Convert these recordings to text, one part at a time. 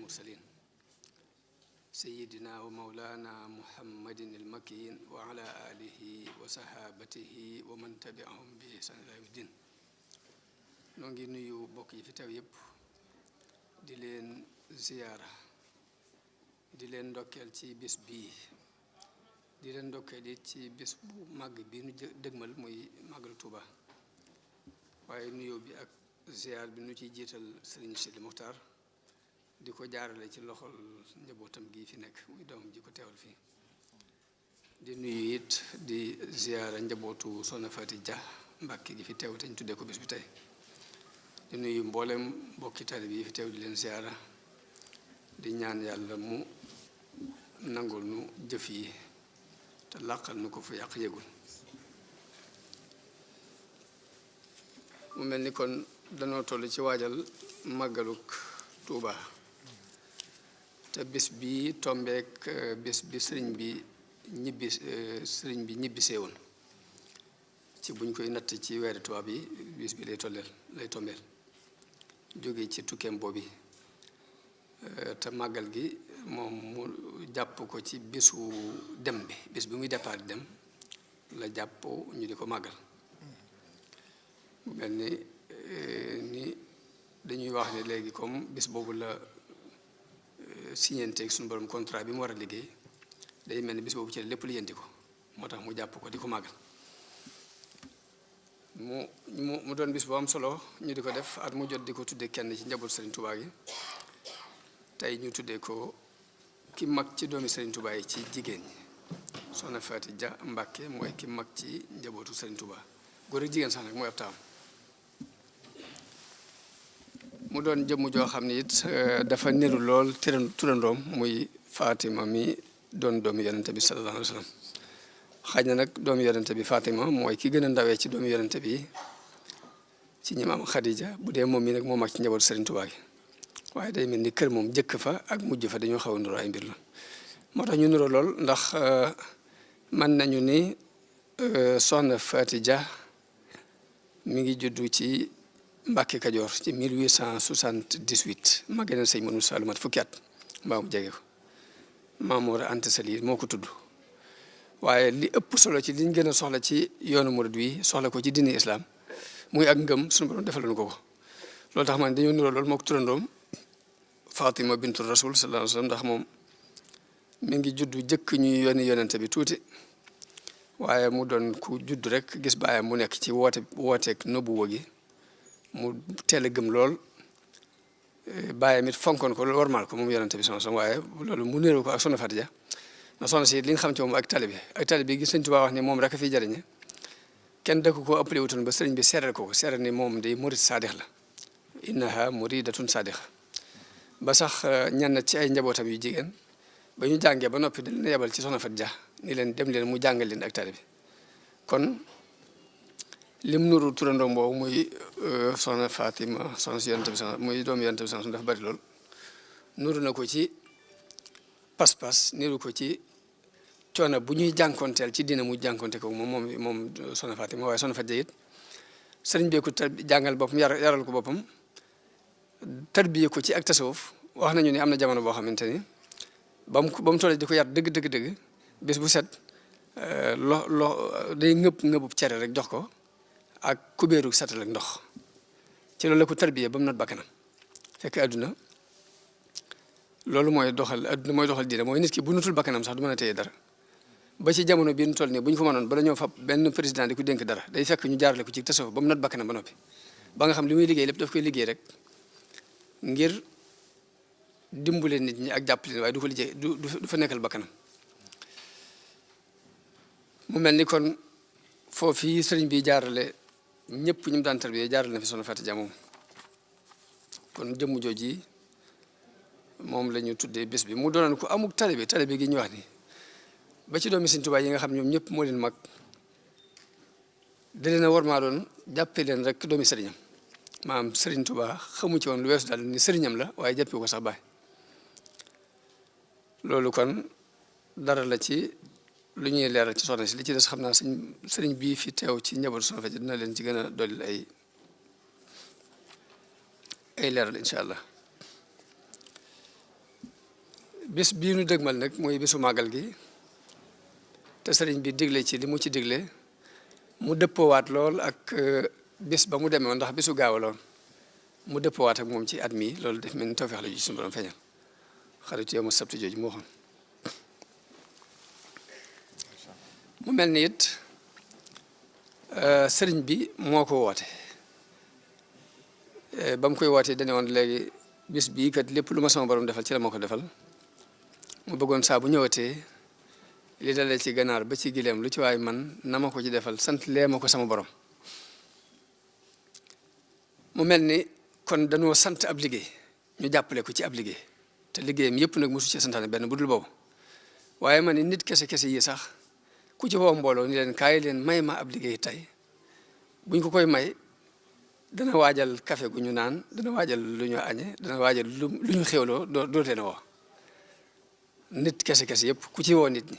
المرسلين سيدنا ومولانا محمد المكين وعلى آله وصحابته ومن تبعهم بإحسان إلى يوم الدين نونغي نيو بوك في تاw yépp di leen ziyaara di leen ndokkeel ci bis bii di leen ndokkeel it ci bis bu màgg bi nu dëgmal muy màggalu Tuuba waaye nuyoo bi ak ziyaar bi nu ciy jiital Serigne Sidi Muxtaar di ko jaarale ci loxol njabootam gi fi nekk muy doom ji ko teewal fii di nuyu it di ziyaara njabootu Soxna Faati Ja Mbacké gi fi teew te ñu tuddee ko bis bi tey di nuyu mboolem mbokki taalibe yi fi teew di leen ziyaara di ñaan yàlla mu nangul nu jëf yi te làqal nu ko fu yàq yëgul mu mel ni kon danoo toll ci waajal màggaluk Tuuba te bis bi tombeek bis bi sëriñ bi ñibbisee woon ci buñ koy natt ci weeri tubaab yi bis bi lay tombeel jóge ci tukkeem boobi te màggal gi moom mu jàpp ko ci bisu dem bi bis bi muy départ dem la jàpp ñu di ko màggal mu mel ni dañuy wax ne léegi comme bis boobu la signanteeg suñu borom contrat bi mu war a liggéey day mel ni bis boobu ci lépp li yënti ko moo tax mu jàpp ko di ko màggal mu doon bis bu am solo ñu di ko def at mu jot di ko tuddee kenn ci njaboot Serigne Touba gi tey ñu tuddee ko ki mag ci doomi Serigne Touba yi ci jigéen ñi Soxna Faati Ja Mbacké mooy ki mag ci njabootu Serigne Touba góor ak jigéen sax nag mooy ab taam mu doon jëmm joo xam ne it dafa niru lool turandoom muy Fatima mi doon doomi yonente bi sallallahu alayhi wa sallam xaj na nag doomi yonente bi Fatima mooy ki gën a ndawee ci doomi yonente bi ci ñi maam Khadija bu dee moom mi nag moo mag ci njabootu Serigne Touba gi waaye day mel ni kër moom jëkk fa ak mujj fa dañoo xaw a nuroo ay mbir la moo tax ñu nuroo lool ndax mën nañu ni Soxna Faati Ja mi ngi juddu ci Mbacké Kajoor ci 1878 ma gënal sëñ Manu Saalu mat fukki at mbaa mu jege ko Maam Mor Anta Sali moo ko tudd waaye li ëpp solo ci liñ gën a soxla ci yoonu murid wi soxla ko ci diine islam muy ak ngëm suñu borom defaloon ko loolu tax man dañoo niroo loolu moo ko turandoom Fatima bintu Rasul sallallahu alayhi wa sallam ndax moom mi ngi juddu jëkk ñuy yónni yonente bi tuuti waaye mu doon ku judd rek gis baayam mu nekk ci wooteeg nubuwa gi mu teel a gëm lool baayam it fonkoon ko loolu warmaal ko moom yonente bi sallallahu alayhi wa sallam waaye loolu mu niroo ko ak Soxna Faati Ja na soxna si li nga xam ci moom ak tali bi gis Sëriñ Tuubaa wax ni moom rek a fiy jariñe kenn dëkk ko ëppale wutoon ba sëriñ bi seeral ko seeral ni moom day murid saadix la innaha muridatun saadixa ba sax ñenn ci ay njabootam yu jigéen ba ñu jàngee ba noppi da leen yebal ci Soxna Faati Ja ni leen dem leen mu jàngal leen ak talibi kon lim nuru turandoom boobu muy Soxna Fatima soxna si yonent bi muy doomu yonent bi dafa bari lool nuru na ko ci pas-pas niru ko ci coono bu ñuy jànkonteel ci dina mu jànkonte ko moom Soxna Fatima waaye Soxna Faati Ja it sëriñ bee ko jàngal boppam yaral ko boppam tarbiye ko ci ak tasawuf wax nañu ni am na jamono boo xamante ni ba mu tollee di ko yar dëgg bés bu set day ngëbub cere rek jox ko ak kubéeru satal ak ndox ci loolu la ko tarbiye ba mu not bakkanam fekk àdduna loolu mooy doxal diine mooy nit ki bu nutul bakkanam sax du mën a téye dara ba ci jamono bii nu toll nii bu ñu ko mënoon bala ñoo fab benn président di ko dénk dara day fekk ñu jaarale ko ci tasawuf ba mu not bakkanam ba noppi ba nga xam li muy liggéey lépp daf koy liggéey rek ngir dimbale nit ñi ak jàppale waaye du ko liggéey du fa nekkal bakkanam mu mel ni kon foofii sëriñ bi jaarale ñëpp ñu mu daan tarbiyee jaarale na fi Soxna Faati Ja moom kon jëmm jooji moom la ñu tuddee bés bi mu doonoon ko amuk talibe gi ñu wax ni ba ci doomi Sëriñ Tuubaa yi nga xam ñoom ñëpp moo leen mag da leen a war maa doon jàppee leen rek doomi sëriñam maanaam Sëriñ Tuubaa xamu ci woon lu weesu daal ni sëriñam la waaye jàppee ko sax baay loolu kon dara la ci lu ñuy leeral ci soxna si li ci des xam naa sëriñ bii fi teew ci njabootu Soxna Faati Ja dina leen ci gën a dolli ay leeral incha allah bis bii nu dëgmal nag mooy bisu màggal gi te sëriñ bi digle ci li mu ci digle mu dëppoowaat lool ak bis ba mu demee woon ndax bisu gaawaloon mu dëppoowaat ak moom ci at mii loolu def mel ni tawfeex la ju suñu borom feeñal xaritu yow ma sabti jooju mu waxoon mu mel ni it sëriñ bi moo ko woote ba mu koy wootee dane woon léegi bis bii kat lépp lu ma sama borom defal ci la ma ko defal mu bëggoon saa bu ñëwatee li dalee ci ganaar ba ci gileem lu ci waay man na ma ko ci defal sant lee ma ko sama borom mu mel ni kon dañoo sant ab liggéey ñu jàppale ko ci ab liggéey te liggéeyam yëpp nag mosu ci santaane benn bu dul boobu waaye man ni nit kese kese yi sax ku ci woo mbooloo ni leen kaay leen may ma ab liggéey tey buñ ko koy may dana waajal café gu ñu naan dana waajal lu ñu añe dana waajal lu ñu xewloo doo leen woo nit kese kese yëpp ku ci woo nit ñi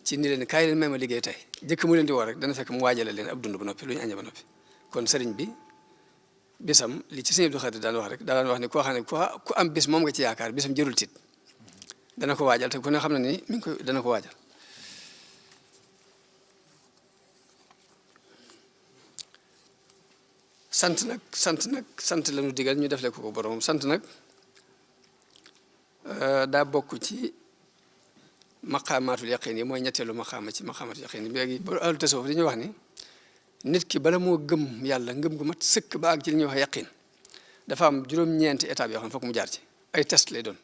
ci ni leen kaay leen may ma liggéey tey jëkk mu leen di woo rek dana fekk mu waajale leen ab dund ba noppi lu ñu añe ba noppi kon sëriñ bi bisam li ci sëñ Abdou Khadir daan wax rek daan wax ni koo xam ne ku am bis moom nga ci yaakaar bisam jërul tiit dana ko waajal te ku ne xam na ni mi ngi koy dana ko waajal sant la ñu digal ñu defle ko borom sant nag daa bokk ci maqaamaatul yaqin yi mooy ñetteelu maqaama ci maqaamaatul yaqin yi léegi ba ahlu tasawuf dañuy wax ni nit ki bala moo gëm yàlla ngëm gu mat sëkk ba ak ci li ñuy wax yaqin dafa am juróom-ñeenti étape yoo xam ne fokk mu jaar ci ay test lay doon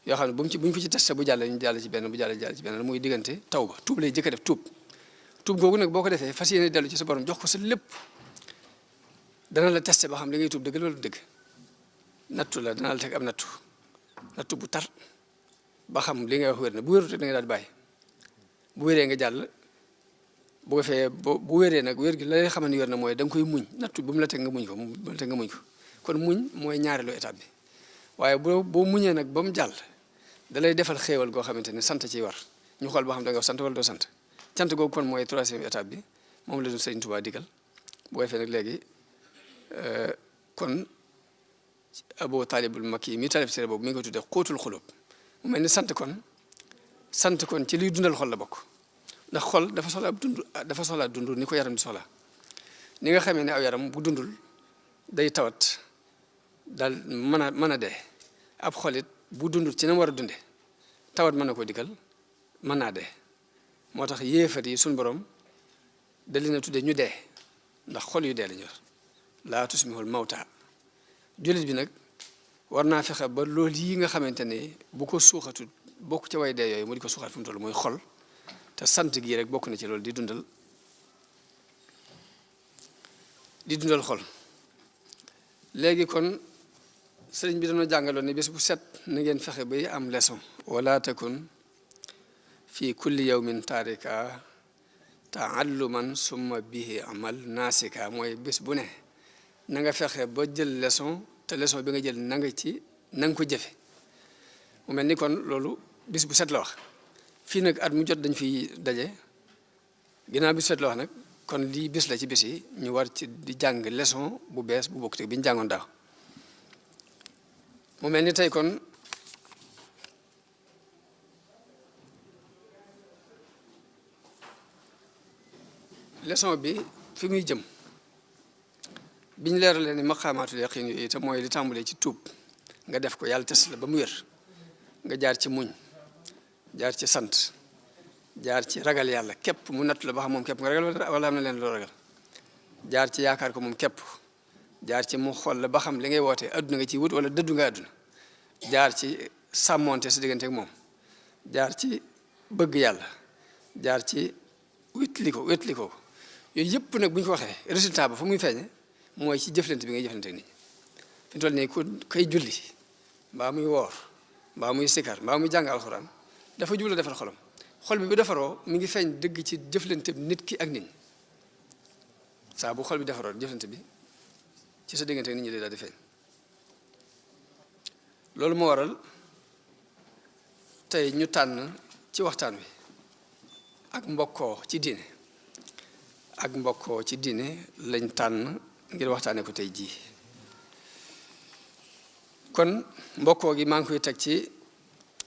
yoo xam ne bu ñu ko ci testé bu jàllee ñu jàll ci benn bu jàllee ci benn muy diggante tawba tuub lay jëkk a def tuub googu nag boo ko defee fas yéene dellu ci sa borom jox ko sa lépp dana la testé ba xam li ngay tuub dëgg loolu dëgg nattu la dana la teg am nattu bu tar ba xam li ngay wax wér na bu wérut rek da nga daal di bàyyi bu wéree nga jàll bu ko fee bu wéree nag wér gi la lay xamal ni wér na mooy da nga koy muñ nattu bu mu la teg nga muñ ko kon muñ mooy ñaareelu étape bi waaye boo muñee nag ba mu jàll da lay defal xéewal goo xamante ne sant ciy war ñu xool boo xam da nga sant wala doo sant cant googu kon mooy troisième étape bi moom la ñu Sëriñ Tuubaa digal bu ko fee nag léegi kon Abu Taalibul Makki mi taalif téere boobu mi ngi ko tuddee xóotul xulub mu mel ni sant kon ci liy dundal xol la bokk ndax xol dafa soxla dund ni ko yaram di soxla ni nga xamee ne aw yaram bu dundul day tawat daal mën a dee ab xolit bu dundul ci na mu war a dunde tawat mën na ko dikkal mën naa dee moo tax yéefar yi suñ borom da leen a tudde ñu dee ndax xol yu dee la ñu yor laa tusmihul mawta jullit bi nag war naa fexe ba loolu yi nga xamante ne bu ko suuxatu bokk ca way dee yooyu mu di ko suuxat fu mu toll mooy xol te sant gii rek bokk na ci loolu di dundal xol léegi kon sëriñ bi dañoo jàngaloon ne bés bu set na ngeen fexe bay am leçon wala takun fi kulli yawmin taarika taalluman summa bihi amal naasika mooy bés bu ne na nga fexe ba jël leçon te leçon bi nga jël na nga ko jëfe mu mel ni kon loolu bis bu set la wax fii nag at mu jot dañ fiy daje ginnaaw bis bu set la wax nag kon lii bis la ci bis yi ñu war ci di jàng leçon bu bees bu bokk te bi ñu jàngoon daaw mu mel ni tey kon leçon bi fi muy jëm bi ñu leeralee ni maqaamaatul yaqin yooyu te mooy li tàmbalee ci tuub nga def ko yàlla tes la ba mu wér nga jaar ci muñ jaar ci sant jaar ci ragal yàlla képp mu natt la ba xam moom képp nga ragal wala am na leen loo ragal jaar ci yaakaar ko moom képp jaar ci mu xool la ba xam li ngay wootee adduna nga ciy wut wala dëddu nga adduna jaar ci sàmmonte sa diggante ak moom jaar ci bëgg yàlla jaar ci wétli ko yooyu yëpp nag bu ñu ko waxee résultat ba fa muy feeñe mooy ci jëflante bi ngay jëflante ak nit ñi fi mu toll nii ku kay julli mbaa muy woor mbaa muy sikar mbaa muy jàng alxuraan dafa jublu defar xolam xol bi bu defaroo mi ngi feeñ dëgg ci jëflante nit ki ak nit ñi saa bu xol bi defaroo jëflante bi ci sa diggante ak nit ñi day daal di feeñ loolu moo waral tey ñu tànn ci waxtaan wi ak mbokkoo ci diine lañ tànn ngir waxtaane ko tey jii kon mbokkoo gi maa ngi koy teg ci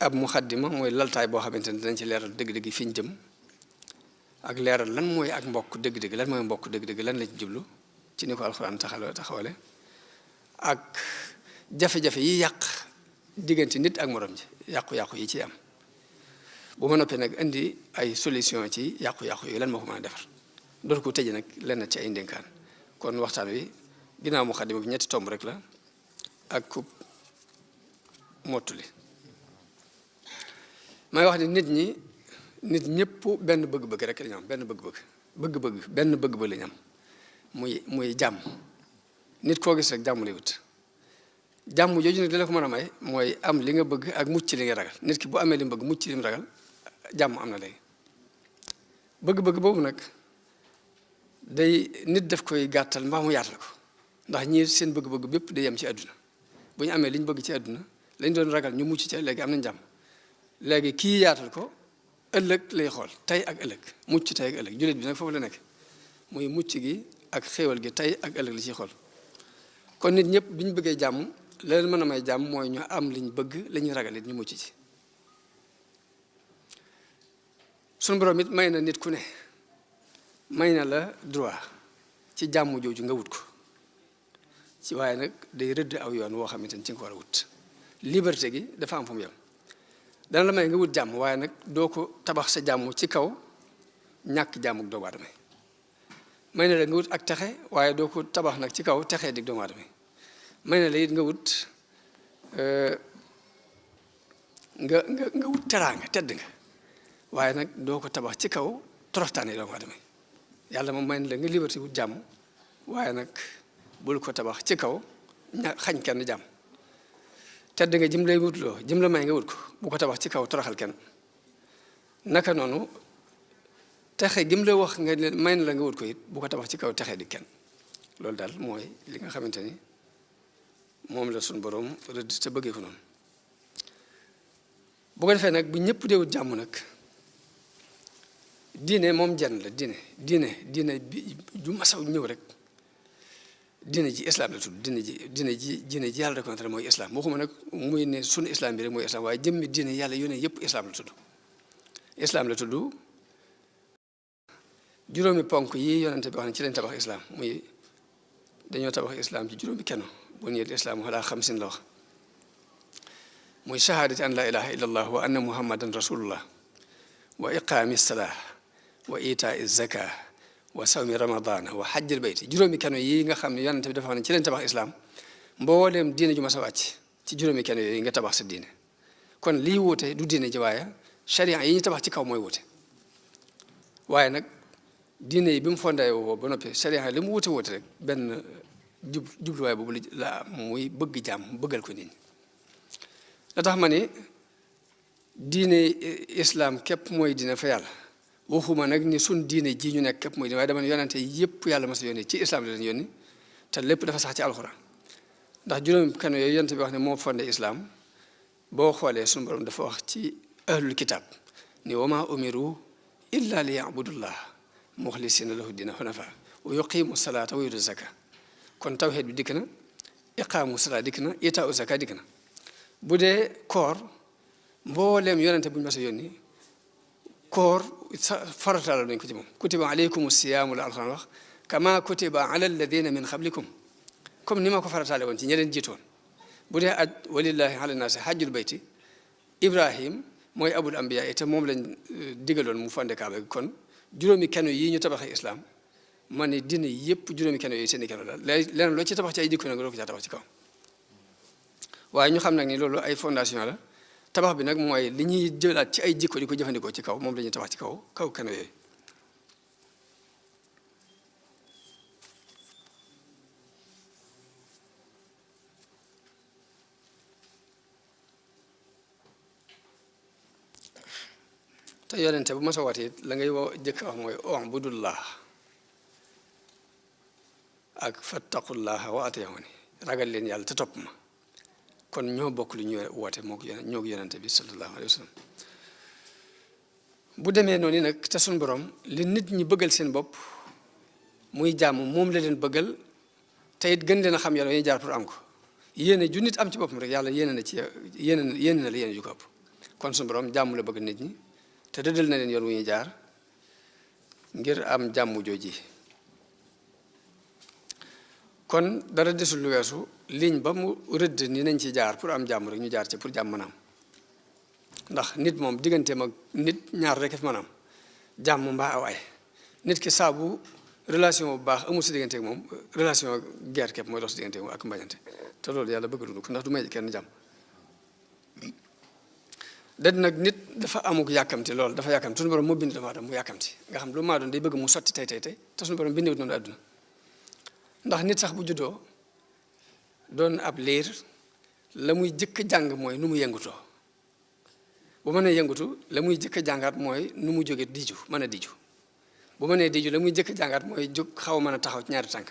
ab muxaddima mooy laltaay boo xamante ne dinañ ci leeral dëgg-dëgg fi ñu jëm ak leeral lan mooy ak mbokk dëgg-dëgg lan mooy mbokk dëgg-dëgg lan la ci jublu ci ni ko alxuraan taxawale ak jafe-jafe yi yàq diggante nit ak morom ji yàqu-yàqu yi ci am bu ma noppee nag indi ay solution ci yàqu-yàqu yi lan moo ko mën a defar door ko tëje nag lenn ci ay ndénkaan kon waxtaan wi ginnaaw muxaddima bi ñetti tomb rek la ak ku mottuli may wax ni nit ñëpp benn bëgg-bëgg rek lañu am benn bëgg-bëgg lañu am muy jàmm nit koo gis rek jàmm lay wut jàmm jooju nag dina ko mën a may mooy am li nga bëgg ak mucc li nga ragal nit ki bu amee li mu bëgg mucc li mu ragal jàmm am na léegi bëgg-bëgg boobu nag day nit daf koy gàttal mbaa mu yaatal ko ndax ñii seen bëgg-bëgg bépp day yem ci àdduna bu ñu amee li ñu bëgg ci àdduna lañ doon ragal ñu mucc ca léegi am nañ jàmm léegi kii yaatal ko ëllëg lay xool tey ak ëllëg mucc tey ak ëllëg jullit bi nag foofu la nekk muy mucc gi ak xéewal gi tey ak ëllëg la ciy xool kon nit ñëpp bi ñu bëggee jàmm la leen mën a may jàmm mooy ñu am liñ bëgg la ñuy ragal it ñu mucc ci suñu borom it may na nit ku ne may na la droit ci jàmm jooju nga wut ko ci waaye nag day rëdd aw yoon woo xamante ni ci nga ko war a wut liberté gi dafa am fu mu yem dana la may nga wut jàmm waaye nag doo ko tabax sa jàmm ci kaw ñàkk jàmm ak doomu aadama may na la nga wut ak texe waaye doo ko tabax nag ci kaw texee dig doomu aadama may na la it nga wut nga wut teraanga tedd nga waaye nag doo ko tabax ci kaw toroxtaane doomu aadama yàlla moom may na la nga liberté wut jàmm waaye nag bul ko tabax ci kaw xañ kenn jàmm tedd nga jëm lay wutloo jëm la may nga wut ko bu ko tabax ci kaw toroxal kenn naka noonu texe gim la wax nga may na la nga wut ko it bu ko tabax ci kaw texe di kenn loolu daal mooy li nga xamante ni moom la suñu borom rëdd te bëggee ko noonu bu ko defee nag bu ñëpp dee wut jàmm nag diine moom jenn la diine bi ju masaw ñëw rek diine ji islam la tudd diine ji yàlla reconnaître mooy islam waxuma nag muy ne sunu islam bi rek mooy islam waaye jëmmi diine yàlla yónnee yëpp islam la tudd juróomi ponk yi yonente bi wax ne ci lañ tabax islam muy dañoo tabax islam ci juróomi kenn buniyal islaamu alaa xamsin la wax muy shahaadati an la ilaha illa allah wa anna muhammadan rasulullah wa iqaami salah wa itaa zaka wa sawmi ramadana wa hajjil bayti juróomi keno yi nga xam ne yonente bi dafa wax ne ci leen tabax islam mbooleem diine ju ma sa wàcc ci juróomi keno yooyu nga tabax sa diine kon lii wuute du diine ji waaye sharia yi ñu tabax ci kaw mooy wuute waaye nag diine yi bi mu fondé woo ba noppi sharia li mu wuute rek benn jubluwaay boobu la muy bëgg jàmm bëggal ko nit ñi la tax ma ni diine islam képp mooy diine fa yàlla waxuma nag ni sun diine ji ñu nekk képp mooy diine waaye dama ne yonente yëpp yàlla ma sa yónni ci islam la leen yónni te lépp dafa sax ci alxuraan ndax juróomi kano yooyu yonente bi wax ne moo fondé islam boo xoolee suñu borom dafa wax ci ahlul kitab ni wa ma umiru illa li yabudullah muxlisina lahu dina hunafa wa yuqimu salata wa yutu zaka kon tawhid bi dikk na iqaamu salaa dikk na itaau zaka dikk na bu dee koor mbooleem yonente bu ñu mas a yónni koor farataal nañ ko ci moom kutiba aleykum siyaamu la alxuraan wax kama kutiba ala alladina min qablikum comme ni ma ko farataale woon ci ñeneen jiitoon bu dee aj walillahi ala naasi hajjul bayti ibrahim mooy abul ambiya te moom lañ digaloon mu fande kaaba gi kon juróomi keno yi ñu tabaxee islam ma ne dina yëpp juróomi keno yooyu seen i keno la leneen loo ci tabax ci ay jikko nag loo ko caa tabax ci kaw waaye ñu xam nag ni loolu ay fondation la tabax bi nag mooy li ñuy jëlaat ci ay jikko di ko jëfandikoo ci kaw moom la ñuy tabax ci kaw keno yooyu te yonente bu ma sa waatee la ngay woo jëkk wax mooy ubudullah ak fattaqullaha wa atiyuni ragal leen yàlla te topp ma kon ñoo bokk lu ñu woote moo ñoo yonente bi sallallahu alayhi wa sallam bu demee noonu nag te suñ borom li nit ñi bëggal seen bopp muy jàmm moom la leen bëggal te it gën leen a xam yàlla yi jaar pour am ko yéene ju nit am ci boppam rek yàlla yéene na ci yéene na la yéene ju ko ëpp kon suñu borom jàmm la bëgg nit ñi te dëddal na leen yoon wu ñuy jaar ngir am jàmm jooji kon dara desul lu weesu ligne ba mu rëdd ni nañ ci jaar pour am jàmm rek ñu jaar ci pour jàmm mën a am ndax nit moom digganteem ak nit ñaar rek fi mën a am jàmm mbaa aw ay nit ki saabu relation bu baax amul si diggante ak moom relation guerre képp mooy dox si diggante ak moom ak mbañante te loolu yàlla bëgg lu ko ndax du may kenn jàmm da nag nit dafa amuk yàkkamti loolu dafa yàkkamti suñu borom moo bind doomu aadama mu yàkkamti nga xam lu maa doon day bëgg mu sotti tey te suñu borom bindewut noonu àdduna ndax nit sax bu juddoo doon ab liir la muy jëkk jàng mooy nu mu yëngutoo bu mënee yëngutu la muy jëkk jàngaat mooy nu mu jóge diju mën a diju bu mënee diju la muy jëkk jàngaat mooy jóg xaw a mën a taxaw ci ñaari tànk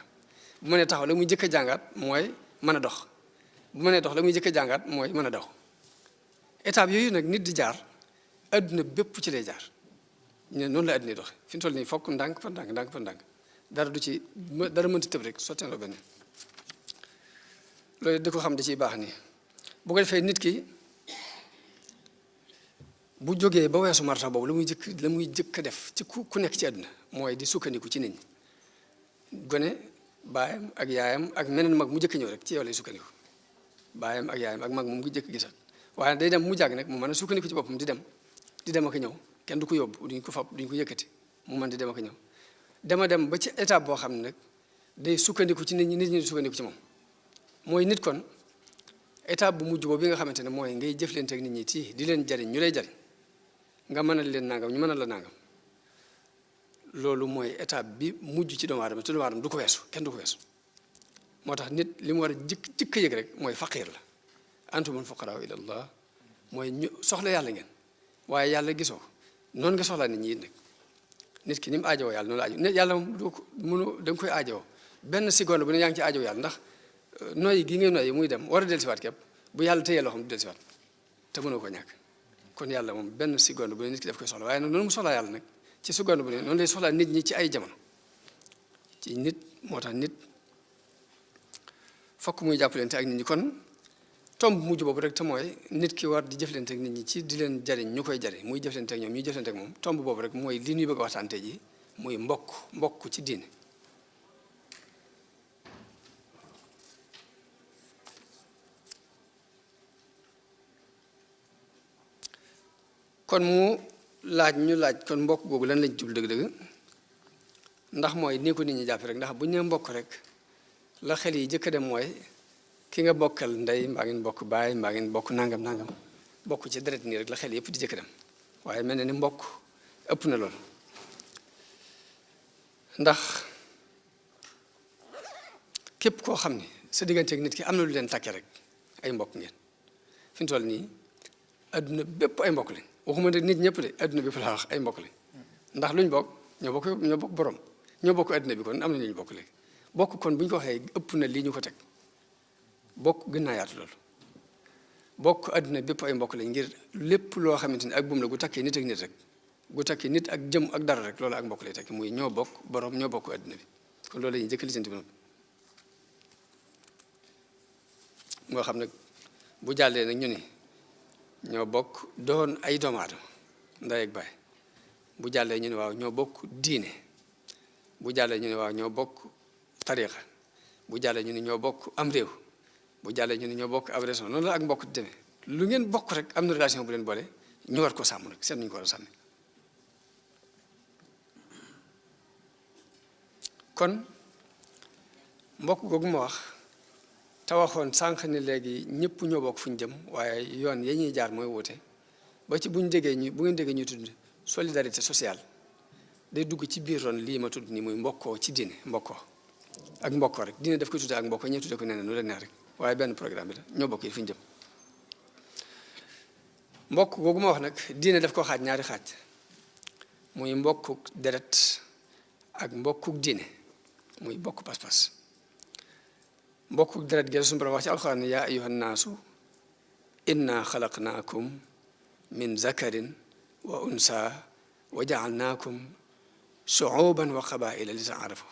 bu mënee taxaw la muy jëkk jàngaat mooy mën a dox bu mënee dox la muy jëkk jàngaat mooy mën a daw étape yooyu nag nit di jaar adduna bépp ci lay jaar ñu ne noonu la adduna doxe fi mu toll nii fokk ndànk fa ndànk ndànk fa ndànk dara du ci dara mënti tëb rek sotteen loo benn loolu di ko xam da ciy baax nii bu ko defee nit ki bu jógee ba weesu marta boobu la muy jëkk a def ci ku nekk ci àdduna mooy di sukkandiku ci nit ñi gone baayam ak yaayam ak meneen mag mu jëkk ñëw rek ci yow lay sukkandiku baayam ak yaayam ak mag mu ngi jëkk gisat waaye day dem mu jàgg nag mu mën a sukkandiku ci boppam di dem ak ñëw kenn du ko yóbbu duñ ko fab duñ ko yëkkati mu mën di dem ak ñëw dem ba ci étape boo xam ne nag day sukkandiku ci nit ñi di sukkandiku ci moom mooy nit kon étape bu mujj boobu bi nga xamante ne mooy ngay jëflante ak nit ñi ci di leen jariñ ñu lay jariñ nga mënal leen nangam ñu mënal la nangam loolu mooy étape bi mujj ci doomu aadama te doomu aadama du ko weesu kenn du ko weesu moo tax nit li mu war a jëkk a yëg rek mooy faqiir la antumul fuqaraa ila Allah mooy ñu soxla yàlla ngeen waaye yàlla gisoo noonu nga soxlaa nit ñi it nag nit ki ni mu aajowoo yàlla noonu la aajo yàlla moom du ko mënu da nga koy aajowoo benn seconde bu ne yaa ngi ci aajowoo yàlla ndax noyyi gi ngay noyyi muy dem war a dellusiwaat képp bu yàlla téyee loo xam du dellusiwaat te mënoo ko ñàkk kon yàlla moom benn seconde bu ne nit ki daf koy soxla waaye nag noonu mu soxlaa yàlla nag ci seconde bu ne noonu lay soxlaa nit ñi ci ay jamono ci nit moo tax nit fokk muy jàppalante ak nit ñi kon tomb mujj boobu rek te mooy nit ki war di jëflante ak nit ñi ci di leen jariñ ñu koy jariñ muy jëflante ak ñoom ñuy jëflante ak moom tomb boobu rek mooy li ñuy bëgg a waxtaante ji muy mbokk ci diine kon mu ñu laaj kon mbokk googu lan lañ jublu dëgg-dëgg ndax mooy nii ko nit ñi jàpp rek ndax bu ñu nee mbokk rek la xel yi jëkk dem mooy ki nga bokkal ndey mbaa ngeen bokk baay mbaa ngeen bokk nangam bokk ci deret nii rek la xel yëpp di jëkk dem waaye mel na ni mbokk ëpp na loolu ndax képp koo xam ne sa diggante ak nit ki am na lu leen takke rek ay mbokk ngeen fi mu toll nii adduna bépp ay mbokk lañ waxuma ne nit ñëpp de adduna bépp laa wax ay mbokk lañ ndax luñ bokk ñoo bokk borom ñoo bokk adduna bi kon am na lu ñu bokk léegi bokk kon bu ñu ko waxee ëpp na lii ñu ko teg bokk gën naa yaatu loolu bokk adduna bépp ay mbokk lañ ngir lépp loo xamante ni ak buum la gu takkee nit ak nit rek gu takkee nit ak jëm ak dara rek loolu ak mbokk lay tekki muy ñoo bokk borom ñoo bokk adduna bi kon loolu la ñuy jëkk lijjanti bi moo xam nag bu jàllee nag ñu ni ñoo bokk doon ay doomu aadama ndey ak baay bu jàllee ñu ne waaw ñoo bokk diine bu jàllee ñu ne waaw ñoo bokk tariqa bu jàllee ñu ne ñoo bokk am réew bu jàllee ñu ne ñoo bokk ab région noonu la ak mbokk di demee lu ngeen bokk rek am na relation bu leen boole ñu war ko sàmm nag seet nañu ko war a sàmmi kon mbokk googu ma wax te waxoon sànq ne léegi ñëpp ñoo bokk fu ñu jëm waaye yoon ya ñuy jaar mooy wuute ba ci bu ngeen déggee ñu tudd solidarité sociale day dugg ci biir ron lii ma tudd nii muy mbokkoo ci diine mbokkoo ak mbokkoo rek diine daf koy tuddee ak mbokkoo ñee tuddee ko nee na nu leen neex rek waaye benn programme bi la ñoo bokk yi fu ñu jëm mbokk googu ma wax nag diine daf ko xaaj ñaari xaaj muy mbokkuk deret ak mbokkuk diine muy bokk pas-pas mbokku deret gi suñu borom wax ci alxuraan yaa ayyuhan naasu inna xalaqnaakum min zakarin wa unsa wa jaalnaakum shuuban wa qabaila li taarafu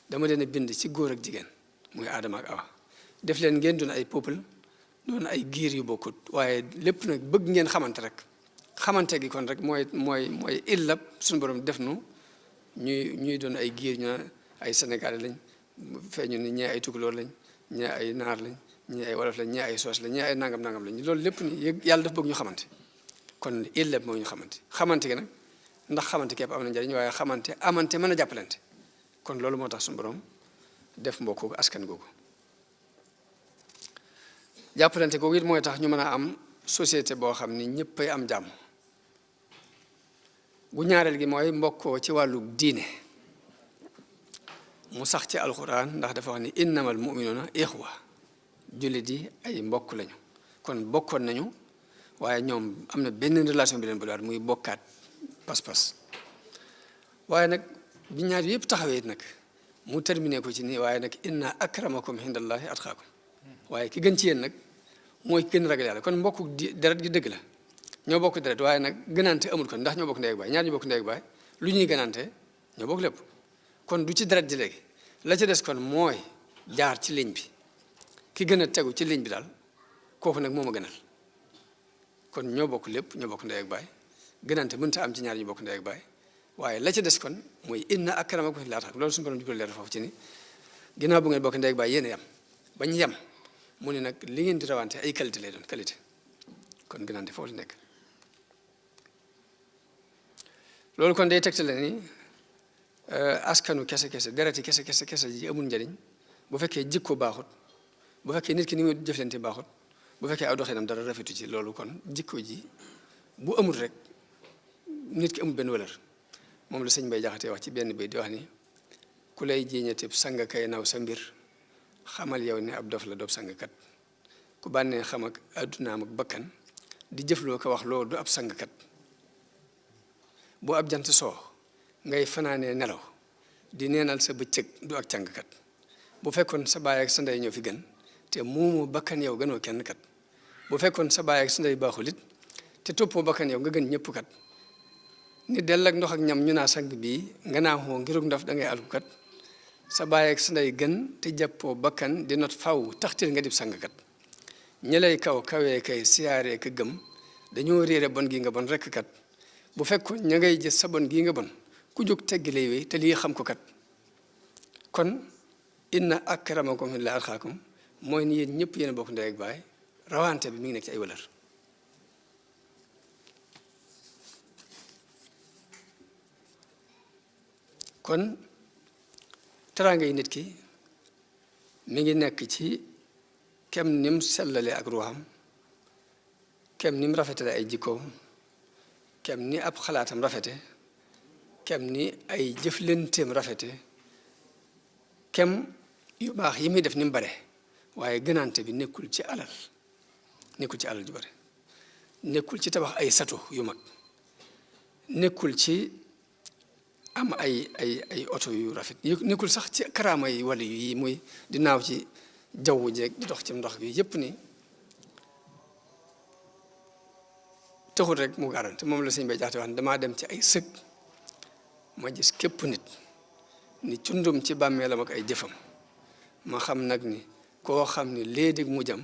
dama leen a bind ci góor ak jigéen muy aadama ak awa def leen ngeen doon ay peuple doon ay giir yu bokkut waaye lépp nag bëgg ngeen xamante rek xamante gi kon rek mooy illab suñu borom def nu ñuy doon ay giir ñu ay sénégalais lañ feeñu ni ñee ay tukulóor lañ ñee ay naar lañ ñii ay wolof lañ ñii ay soos lañ ñii ay nangam nangam lañ loolu lépp ni yàlla daf bëgg ñu xamante kon illab moo ñu xamante gi nag ndax xamante képp am na njëriñ waaye xamante amante mën a jàppalante kon loolu moo tax suñu borom def mbokku askan googu jàppalante googu it mooy tax ñu mën a am société boo xam ni ñëppay am jàmm bu ñaareel gi mooy mbokkoo ci wàllu diine mu sax ci alquran ndax dafa wax ni innamal mu'minuna ixwa jullit yi ay mbokk lañu kon bokkoon nañu waaye ñoom am na benn relation bi leen bëriwaat muy bokkaat pas-pas waaye nag bi ñaar yëpp taxawee it nag mu terminé ko ci nii waaye nag inna akramakum indallahi atqaakum waaye ki gën ci yéen nag mooy ki gën ragal yàlla kon mbokku deret gi dëgg la ñoo bokk deret waaye nag gënante amul kon ndax ñoo bokk ndey ak baay ñaar ñu bokk ndey ak baay lu ñuy gënante ñoo bokk lépp kon du ci deret ji léegi la ca des kon mooy jaar ci ligne bi ki gën a tegu ci ligne bi daal kooku nag moo ma gënal kon ñoo bokk lépp ñoo bokk ndey ak baay gënante mënta am ci ñaar ñu bokk ndey ak baay waaye la ca des kon mooy inna akramakum indallahi atqaakum loolu suñu borom jublu leer foofu ci ni ginnaaw bu ngeen bokk ndey ak baay yéen a yem bañ yem mu ne nag li ngeen di rawante ay qualité lay doon qualité kon gënante foofu la nekk loolu kon day tegtale ni askanu kese dereti kese ji amul njëriñ bu fekkee jikko baaxut bu fekkee nit ki ni muy jëflante baaxut bu fekkee aw doxinam dara rafetu ci loolu kon jikko ji bu amul rek nit ki amul benn valeur moom la sëñ Mbay Jaxate wax ci benn bay di wax ni ku lay jiiñatib sang kay naw sa mbir xamal yow ne ab dof la doob sangkat ku bànnee xam ak addunaam ak bakkan di jëfloo ko wax loolu du ab sangkat bu ab jant soo ngay fanaanee nelaw di neenal sa bëccëg du ak càngkat bu fekkoon sa baay ak sa ndey ñoo fi gën te moomu bakkan yow gënoo kenn kat bu fekkoon sa baay ak sa ndey baaxul it te toppoo bakkan yow nga gën ñëpp kat ni dell ak ndox ak ñam ñu naa sang bii nga naa xoo ngirug ndaf da ngay alku kat sa baay ak sa ndey gën te jàppoo bakkan di not faw taxtil nga dib sangkat ñi lay kawee kay siyaaree ka gëm dañoo réere bon gi nga bon rekk kat bu fekkoon ña ngay gis sa bon gii nga bon ku jóg teggi lay wéy te lii xam ko kat kon inna akramakum indallahi atqaakum mooy ni yéen ñëpp yéen a bokk ndey ak baay rawante bi mi ngi nekk ci ay valeur kon teraanga yi nit ki mi ngi nekk ci kem nim sellale ak ruuxam kem nim rafetale ay jikkoom kem ni ab xalaatam rafete kem ni ay jëflenteem rafete kem yu baax yi muy def ni mu bare waaye gënante bi nekkul ci alal ju bare nekkul ci tabax ay sato yu mag nekkul ci am ay oto yu rafet nekkul sax ci karaama yi wala yi muy di naaw ci jaww jeeg di dox ci ndox bi yépp ni taxul rek mu garante moom la sëñ Bay Jaxate wax ne damaa dem ci ay sëg ma gis képp nit ni cundum ci bàmmeelam ak ay jëfam ma xam nag ni koo xam ni léegi mu jëm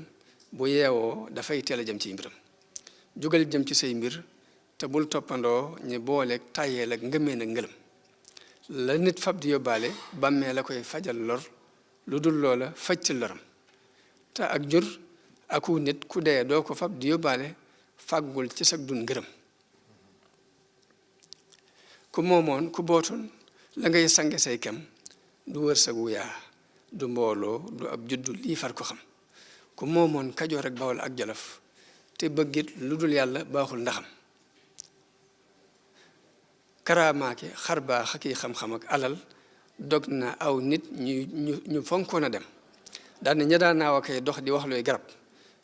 bu yeewoo dafay teel a jëm ci mbiram jugal jëm ci say mbir te bul toppandoo ñu booleeg tàyyeel ak ngëmeen ak ngëlëm la nit fab di yóbbaale bàmmee la koy fajal lor lu dul loola faj ci loram te ak jur aku nit ku dee doo ko fab di yóbbaale fàggul ci sag dun ngërëm ku moomoon ku bootoon la ngay sange say kem du wërsëgu yaa du mbooloo du ab juddu lii far ko xam ku moomoon Kajoor ak Bawol ak Jolof te bëggit lu dul yàlla baaxul ndaxam karaamaake xar baax ak xam-xam ak alal dog na aw nit ñu fonkoon a dem daal ne ña daan naaw akay dox di wax looy garab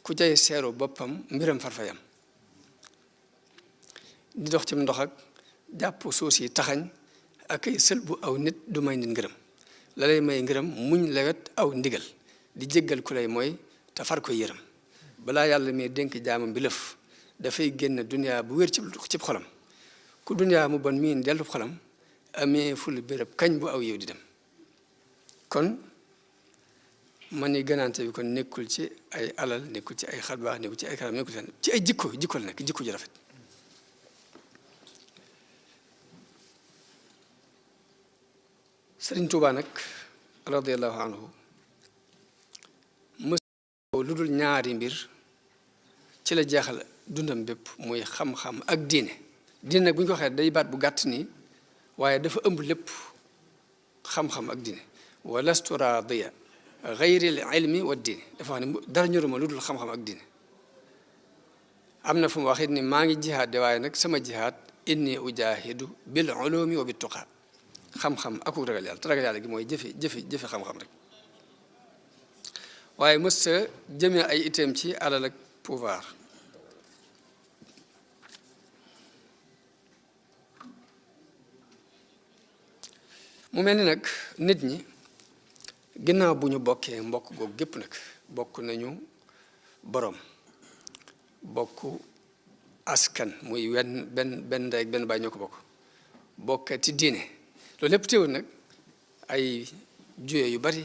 ku cay seeru boppam mbiram farfayam di dox ci ndox ak jàpp suus yi taxañ ak ay sël bu aw nit du may nit ngërëm la lay may ngërëm muñ lewet aw ndigal di jéggal ku lay mooy te far ko yërëm balaa yàlla may dénk jaamam bi lëf dafay génn duniyaa bu wér cib xolam ku duniyaa mu bon miin dellu xolam amee ful béréb kañ bu aw yow di dem kon man ni gënaante bi kon nekkul ci ay alal nekkul ci ay xarbaax nekkul ci ay karam nekkul fenn ci ay jikko la nekk jikko ji rafet Serigne Touba nag radiyallahu anhu mës lu dul ñaari mbir ci la jeexal dundam bépp muy xam-xam ak diine diine nag bu ñu ko waxee day baat bu gàtt nii waaye dafa ëmb lépp xam-xam ak diine wa lastu raadiya gayril ilmi wa diine dafa wax ne dara ñoruma lu dul xam-xam ak diine am na fu mu wax it ni maa ngi jihaad de waaye nag sama jihaad inni ujahidu bil ulumi wa bit tuqa xam-xam ak ragal yàlla te ragal yàlla gi mooy jëfe xam-xam rek waaye mës sa jëmee ay itam ci alal ak pouvoir mu mel ni nag nit ñi ginnaaw bu ñu bokkee mbokk googu gépp nag bokk nañu borom bokk askan muy benn ndey ak benn baay ñoo ko bokkati diine loolu lépp teewul nag ay juye yu bari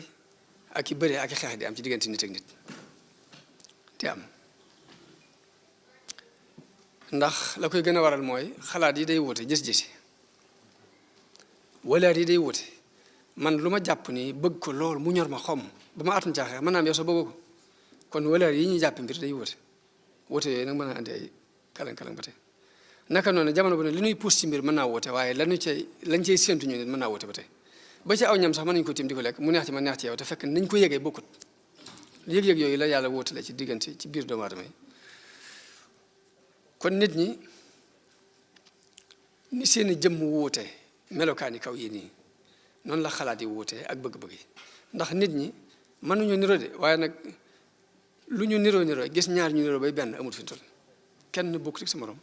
ak i bëri ak i xeex di am ci diggante nit ak nit te am ndax la koy gën a waral mooy xalaat yi day wute gis-gisi walaat yi day wute man lu ma jàpp ni bëgg ko lool mu ñor ma xom ba ma atum caaxee mën naa am yow soo bëgg ko kon walaat yi ñuy jàpp mbir day wute wute yooyu nag mën naa andi ay kalang-kalang ba tey naka noonu jamono bu ne li ñuy pousse ci mbir mën naa wute waaye lañ cay séentu ñu nit mën naa wute ba tey ba ci aw ñam sax mën nañu ko tiim di ko lekk mu neex ci ma neex ci yow te fekk nañ ko yëgee bokkut yëg-yëg yooyu la yàlla wóotale ci diggante ci biir doomu aadama yi kon nit ñi ni seeni jëmm wuute melokaani kaw yi nii noonu la xalaat yi wuute ak bëgg-bëgg yi ndax nit ñi mënuñu niroo de waaye nag lu ñu niroo gis ñaar ñu niroo bay benn amul fi mu toll kenn bokkut ak sa morom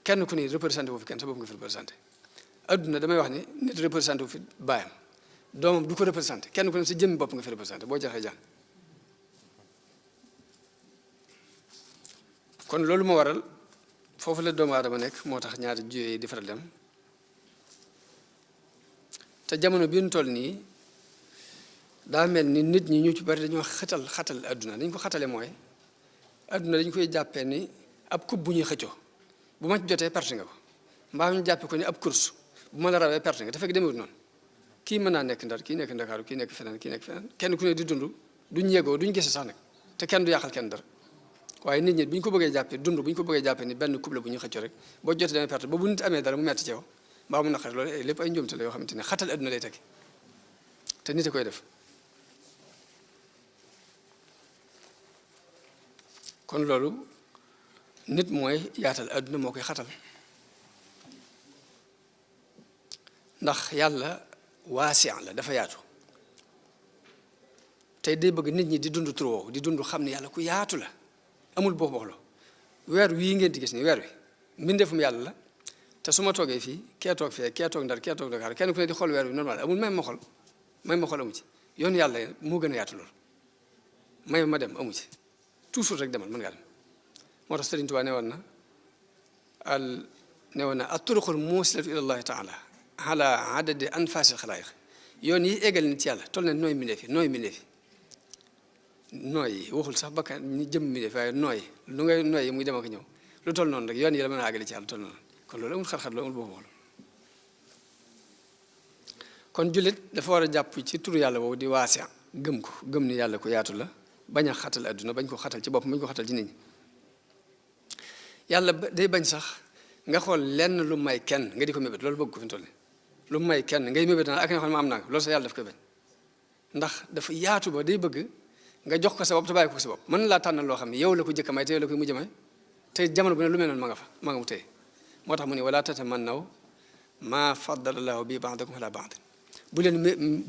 kenn ku ne représenté wu fi kenn sa bopp nga fi représenté adduna damay wax ni nit représenté wu fi baayam doomam du ko représenté kenn ku ne sa jëmmi bopp nga fi représenté boo jaxee jaan kon loolu moo waral foofu la doomu aadama nekk moo tax ñaari juyee di faral dem te jamono bi ñu toll nii daa mel ni nit ñi ñu ci bari dañoo xatal adduna dañ ko xatale mooy adduna dañ koy jàppee ni ab coupe bu ñuy xëccoo bu ma ci jotee perte nga ko mbaa ñu jàppee ko ni ab course bu ma la rawee perte nga te fekk demewut noonu kii mën naa nekk Ndar kii nekk Ndakaaru kii nekk feneen kenn ku ne di dund duñ yegoo duñ gise sax nag te kenn du yàqal kenn dara waaye nit ñi bu ñu ko bëggee jàppee dund bu ñu ko bëggee jàppee ni benn couple bu ñu xëccoo rek boo jotee damay perte ba bu nit amee dara mu metti ci yow mbaa mu naqari loolu lépp ay njuumte la yoo xamante ne xatal adduna lay teg te nit a koy def kon loolu nit mooy yaatal adduna moo koy xatal ndax yàlla waasiyan la dafa yaatu tey day bëgg nit ñi di dund trop di dund xam ne yàlla ku yaatu la amul boobu wax la weer wii ngeen di gis ni weer wi mbindeefum yàlla la te su ma toogee fii kee toog fee kee toog Ndar kee toog Dakar kenn ku ne di xool weer wi normal amul may ma xool amu ci yoon yàlla moo gën a yaatu loolu may ma dem amu ci toujours rek demal mën ngaa dem moo tax Serigne Touba ne woon na at-turuqul muusilatu ila llahi taala ala adadi anfasil xalaayiq yoon yi eggal nit ci yàlla toll na nooy mbindeef yi waxul sax bakkan ñi jëm mbindeef waaye nooy lu ngay nooy yi muy dem ak ñëw lu toll noonu rek yoon yi la mën a àggale ci yàlla toll noonu kon loolu amul xar-xar loolu amul boobu wax la kon jullit dafa war a jàpp ci turu yàlla boobu di waasi gëm ko gëm ni yàlla ko yaatu la bañ a xatal adduna bañ ko xatal ci bopp bañ ko xatal ci nit ñi yàlla day bañ sax nga xool lenn lu may kenn nga di ko mébét loolu bëgg ko fi mu toll lu may kenn ngay mébét naan ak nga xam ne ma am naa ko loolu sax yàlla daf koy bañ ndax dafa yaatu ba day bëgg nga jox ko sa bopp te bàyyi ko sa bopp mën laa tànnal loo xam ne yow la ko jëkk may te yow la koy mujj may te jamono bu ne lu mel noonu ma nga mu tey moo tax mu ne wala tatamannaw maa faddala llaahu bi ba'dakum ala ba'd bu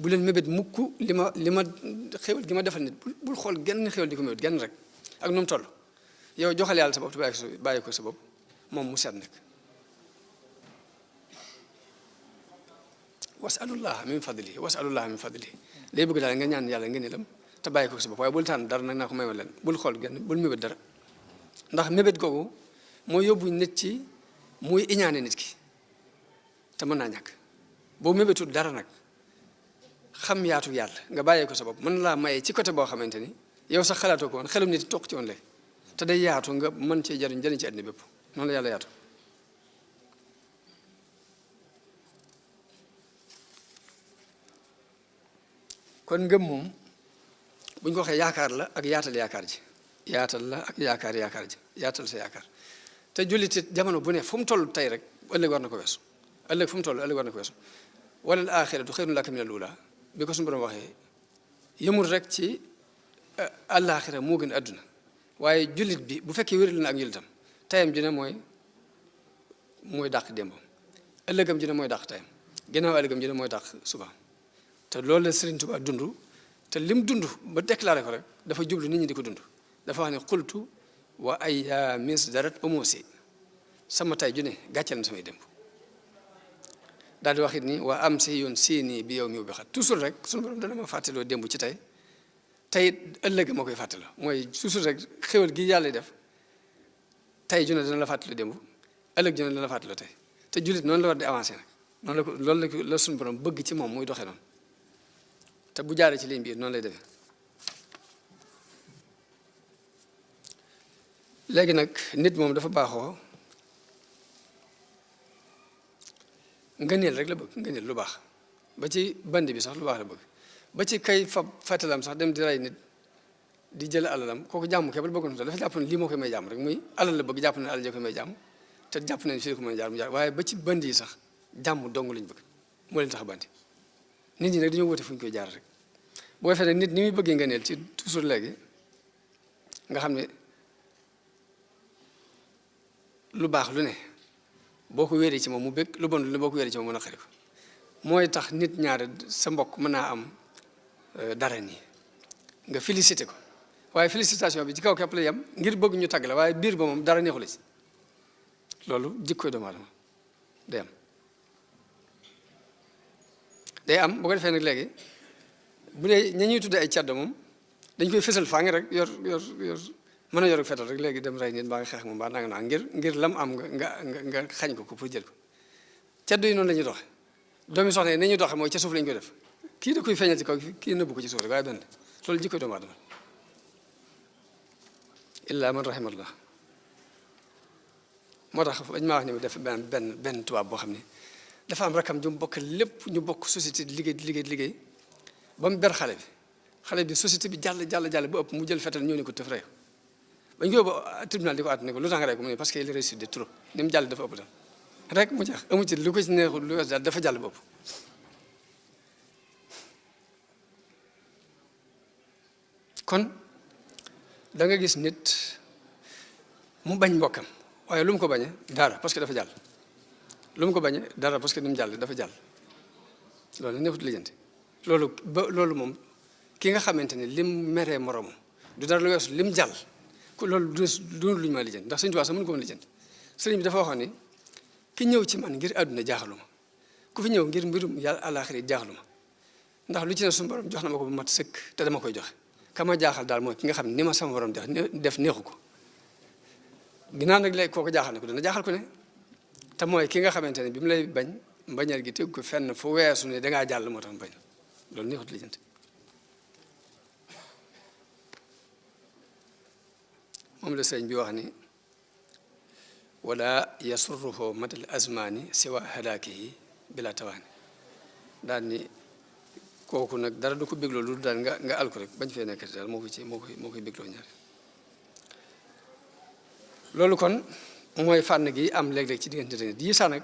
leen mébét mukk li ma xéwal gi ma defal nit bul xool genn xéwal di ko mébét genn rek ak nu mu toll yow joxal yàlla sa bopp te bàyyi ko sa bopp moom mu seet nekk wasalullah min fadlihi day bëgg daal nga ñaan yàlla nga nilam te bàyyi ko sa bopp waaye bul tànn dara nag naa ko may ma leen bul xool genn bul mébét dara ndax mébét googu moo yóbbu nit ci muy iñaane nit ki te mën naa ñàkk boo mébétul dara nag xam yaatu yàlla nga bàyyee ko sa bopp mën laa maye ci côté boo xamante ni yow sax xalaatoo ko woon xelum nit toog ci woon lay te day yaatu nga mën cee jariñ ci àddina bépp noonu la yàlla yaatu kon ngëm moom buñ ko waxee yaakaar la ak yaatal yaakaar ji yaatal la ak yaakaar ji yaatal sa yaakaar te jullit it jamono bu ne fu mu toll tey rek ëllëg war na ko weesu ëllëg fu mu toll ëllëg war na ko weesu wala al axiratu xayrun laka mina al-uulaa bi ko suñu borom waxee yëmul rek ci àllaaxira moo gën àdduna waaye jullit bi bu fekkee wéral na ak njullitam tayam ji ne mooy dàq démbam ëllëgam ji ne mooy dàq tayam ginnaaw ëllëgam ji ne mooy dàq suba te loolu la Serigne Touba dund te lim dund ba déclaré ko rek dafa jublu nit ñi di ko dund dafa wax ne xultu wa ay misdarat umusi sama tay ju ne gàcceel na samay démb daal di wax it ni waa am si yoon séenii bi yow mi bi xat toujours rek sunu borom dana ma fàttaloo démb ci tey ëllëg moo koy fàttaloo mooy toujours rek xéwal gi yàlla def tey ju ne dana la fàttaloo démb ëllëg ju ne dana la fàttaloo tey te jullit noonu la war di avancé nag noonu la ko loolu la sunu borom bëgg ci moom muy doxee noonu te bu jaaree ci ligne bi noonu lay defee léegi nag nit moom dafa baaxoo ngëneel rek la bëgg ngëneel lu baax ba ci bandi bi sax lu baax la bëgg ba ci kay fàttalam sax dem di rey nit di jël alalam kooku jàmm képp la bëggoon dafa jàpp ne lii moo koy may jàmm rek muy alal la bëgg jàpp ne alal ja koy may jàmm te jàpp ne fii ko mën a jaar mu jaar waaye ba ci bandi yi sax jàmm dong lañ bëgg moo leen tax a bandi nit ñi nag dañoo wute fu ñu koy jaar rek boo defee nag nit ni muy bëggee ngëneel ci toujours léegi nga xam ne lu baax lu ne boo ko wéeree ci moom mu bëgg lu bon lu ne boo ko wéeree ci moom mën a xari ko mooy tax nit ñaare sa mbokk mën naa am dara nii nga félicité ko waaye félicitation bi ci kaw képp la yem ngir bëgg ñu tagg la waaye biir ba moom dara neexu la ci loolu jikkoy doomu aadama day am boo ko defee nag léegi bu dee ña ñuy tuddee ay caddo moom dañ koy fësal faa ngi rek yor mën a yor fetal rek léegi dem rey nit mbaa nga xeex moom mbaa nanga naa ngir lam am nga xañ ko pour jël ko caddo yi noonu la ñuy doxe doomi soxna yi nañuy doxe mooy ca suuf lañu koy def kii da koy feeñal ci kaw kii nëbbu ko ci suuf rek waaye benn loolu jikkoy doomu aadama illa man rahimallah moo tax dañ maa wax ni mu def benn tubaab boo xam ne dafa am rakam ju mu bokk lépp ñu bokk société liggéey ba mu ber xale bi société bi jàll ba ëpp mu jël fetal ñëw ni ko tëf rey bañ ko yóbbu tribunal di ko àtt ne ko lu tax nga rey ko mu ne parce que il réussit de trop ni mu jàll dafa ëpp daal rek mu jeex amu ci lu ko ci neexul lu wees daal dafa jàll ba ëpp kon da nga gis nit mu bañ mbokkam waaye lu mu ko bañee dara parce que dafa jàll lu mu ko bañee dara parce que ni mu jàll dafa jàll loolu neexut lijjanti loolu moom ki nga xamante ne lim meree moromam du dara lu weesu lim jàll ku loolu du lu ñu ma lijjanti ndax Sëñ Tuubaa sax mënu ko woon lijjanti sëriñ bi dafa waxoon ni ki ñëw ci man ngir àdduna jaaxaluma ku fi ñëw ngir mbirum yàlla àllaaxira jaaxaluma ndax lu ci ne suñu borom jox na ma ko bu mat sëkk te dama koy joxe kama jaaxal daal mooy ki nga xam ne ni ma sama borom def neexu ko ginnaaw nag léegi kooku jaaxal ne ko dana jaaxal ko ne te mooy ki nga xamante ne bi mu lay bañ mbañal gi teg ko fenn fu weesu ne dangaa jàll moo tax mu bañ loolu neexut lijjanti moom la sëñ bi wax ni wala yasurruhu madal azmani siwa halaakihi bila tawaani daal ni kooku nag dara du ko bégloo lu daal nga alku rek bañ fee nekkati daal moo koy bégloo ñaari loolu kon mooy fànn gi am léeg-léeg ci diggante nit yi sax nag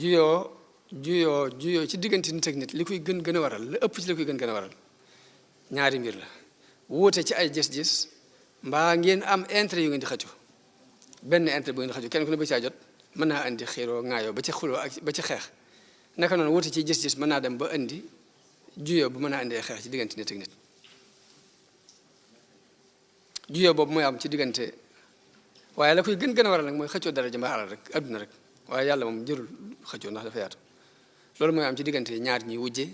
juyoo ci diggante nit ak nit li koy gën a waral la ëpp ci li koy gën a waral ñaari mbir la wuute ci ay gis-gis mbaa ngeen am intérêt yu ngeen di xëccu benn intérêt bu ngeen di xëccu kenn ku ne ba caa jot mën naa indi xiiroo ŋaayoo ba ci xuloo ak ba ci xeex naka noonu wuute ci gis-gis mën naa dem ba indi juyoo bu mën naa indi ay xeex ci diggante nit ak nit juyoo boobu mooy am ci diggante waaye la koy gën a waral nag mooy xëccoo daraja mbaa alal rek adduna rek waaye yàlla moom jërul xëccoo ndax dafa yaatu loolu mooy am ci diggante ñaar ñi wujje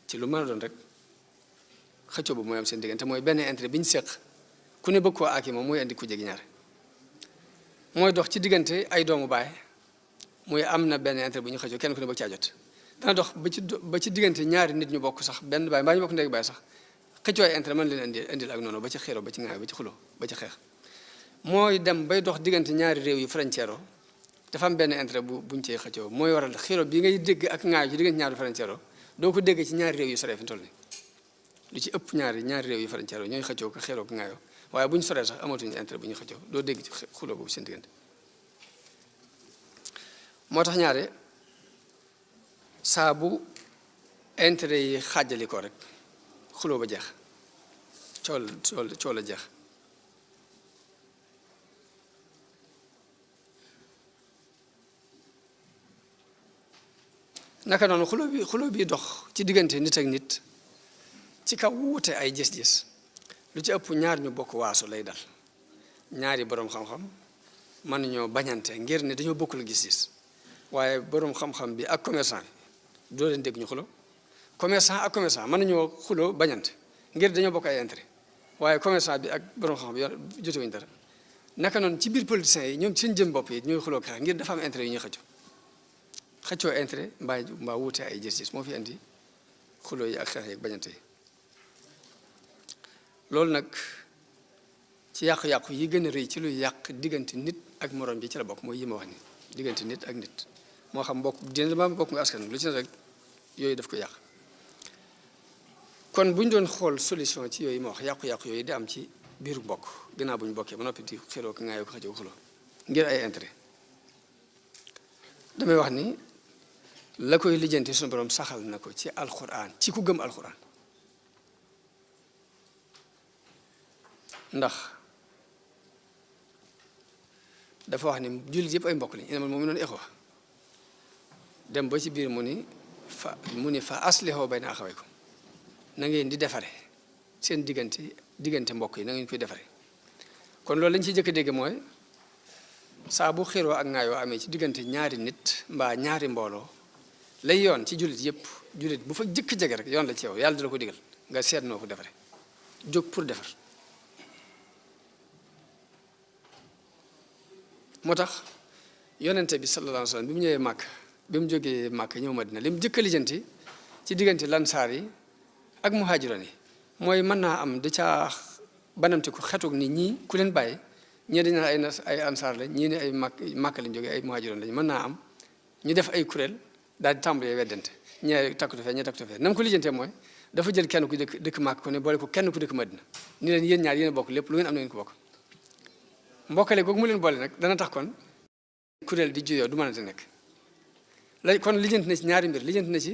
ci lu mën a doon rek xëccoo boobu mooy am seen diggante mooy benn intérêt bi ñu seq ku ne bëgg koo aaki moom mooy indi ku jegi ñaar mooy dox ci diggante ay doomu baay muy am na benn intérêt bu ñu xëccoo kenn ku ne bëgg caa jot dana dox ba ci diggante ñaari nit ñu bokk sax benn baay mbaa ñu bokk ndey baay sax xëccoo ay intérêt mën leen indil ak noonu ba ci xeeroo ba ci ŋaay ba ci xuloo ba ci xeex mooy dem bay dox diggante ñaari réew yu frontière dafa am benn intérêt buñ cee xëccoo mooy waral xeeroo bi ngay dégg ak ŋaay ci diggante ñaari frontière doo ko dégg ci ñaari réew yu soree fi mu toll nii lu ci ëpp ñaari réew yu farañcaaroo ñooy xëccoo ko xeeroo ko ŋaayoo waaye bu ñu soree sax amatuñu intérêt bu ñu xëccoo doo dégg ci xuloo boobu seen diggante moo tax ñaare saa bu intérêt yi xaajali ko rek xuloo ba jeex coow la jeex naka noonu xuloo bi dox ci diggante nit ak nit ci kaw wuute ay gis-gis lu ci ëpp ñaar ñu bokk waasu lay dal ñaari boroom xam-xam mën nañoo bañante ngir ne dañoo bokkul gis-gis waaye boroom xam-xam bi ak commerçant bi doo leen dégg ñu xulo commerçant ak commerçant mën nañoo xulo bañante ngir dañoo bokk ay intérêt waaye commerçant bi ak boroom xam-xam bi jotewuñu dara naka noonu ci biir politiciens yi ñoom seen jëm bopp yi ñooy xuloo xeex ngir dafa am intérêt yu ñuy xëccoo intérêt mbaa wuute ay gis-gis moo fi indi xuloo yi ak xeex yi ak bañante yi loolu nag ci yàqu-yàqu yi gën a rëy ci luy yàq diggante nit ak morom bi ci la bokk mooy yi ma wax ni diggante nit ak nit moo xam bokk dina ma bokk nga askan lu ci ne rek yooyu daf ko yàq kon bu ñu doon xool solution ci yooyu ma wax yàqu-yàqu yooyu di am ci biiru bokk gannaaw bu ñu bokkee ba noppi di xeloo ko ngaayoo ko xëccoo xuloo ngir ay intérêt damay wax ni la koy lijjanti suñu borom saxal na ko ci alxuraan ci ku gëm alxuraan ndax dafa wax ni jullit yëpp ay mbokk lañ innamal mu'minuuna ixwa dem ba ci biir mu ni fa aslihuu bayna axawaykum na ngeen di defare seen diggante mbokk yi na ngeen koy defare kon loolu lañ ciy jëkk a dégg mooy saa bu xiroo ak ngaayoo amee ci diggante ñaari nit mbaa ñaari mbooloo lay yoon ci jullit yëpp jullit bu fa jëkk jege rek yoon la ci yow yàlla dina ko digal nga seet noo ko defare jóg pour defar moo tax yonente bi sallallahu alayhi wa sallam bi mu ñëwee màkk bi mu jógee màkk ñëw Madina li mu jëkk a lijjanti ci diggante lansaar yi ak muhaajiroon yi mooy mën naa am da caa banamte ko xetoog ni ñii ku leen bàyyi ñii dañ naan ay ansaar lañ ñii ne ay màkk lañ jógee ay muhaajiroon lañ mën naa am ñu def ay kuréel daal di tàmbalee weddante ñee takkute fee ñee takkute fee nam ko lijjantee mooy dafa jël kenn ku dëkk màkk ko ne boole ko kenn ku dëkk Madina ni leen yéen ñaar yéen a bokk lépp lu ngeen am na ngeen ko bokk mbokkale googu mu leen boole nag dana tax kon kuréel di juyoo du mën a nekk lay kon lijjanti na ci ñaari mbir lijjanti na ci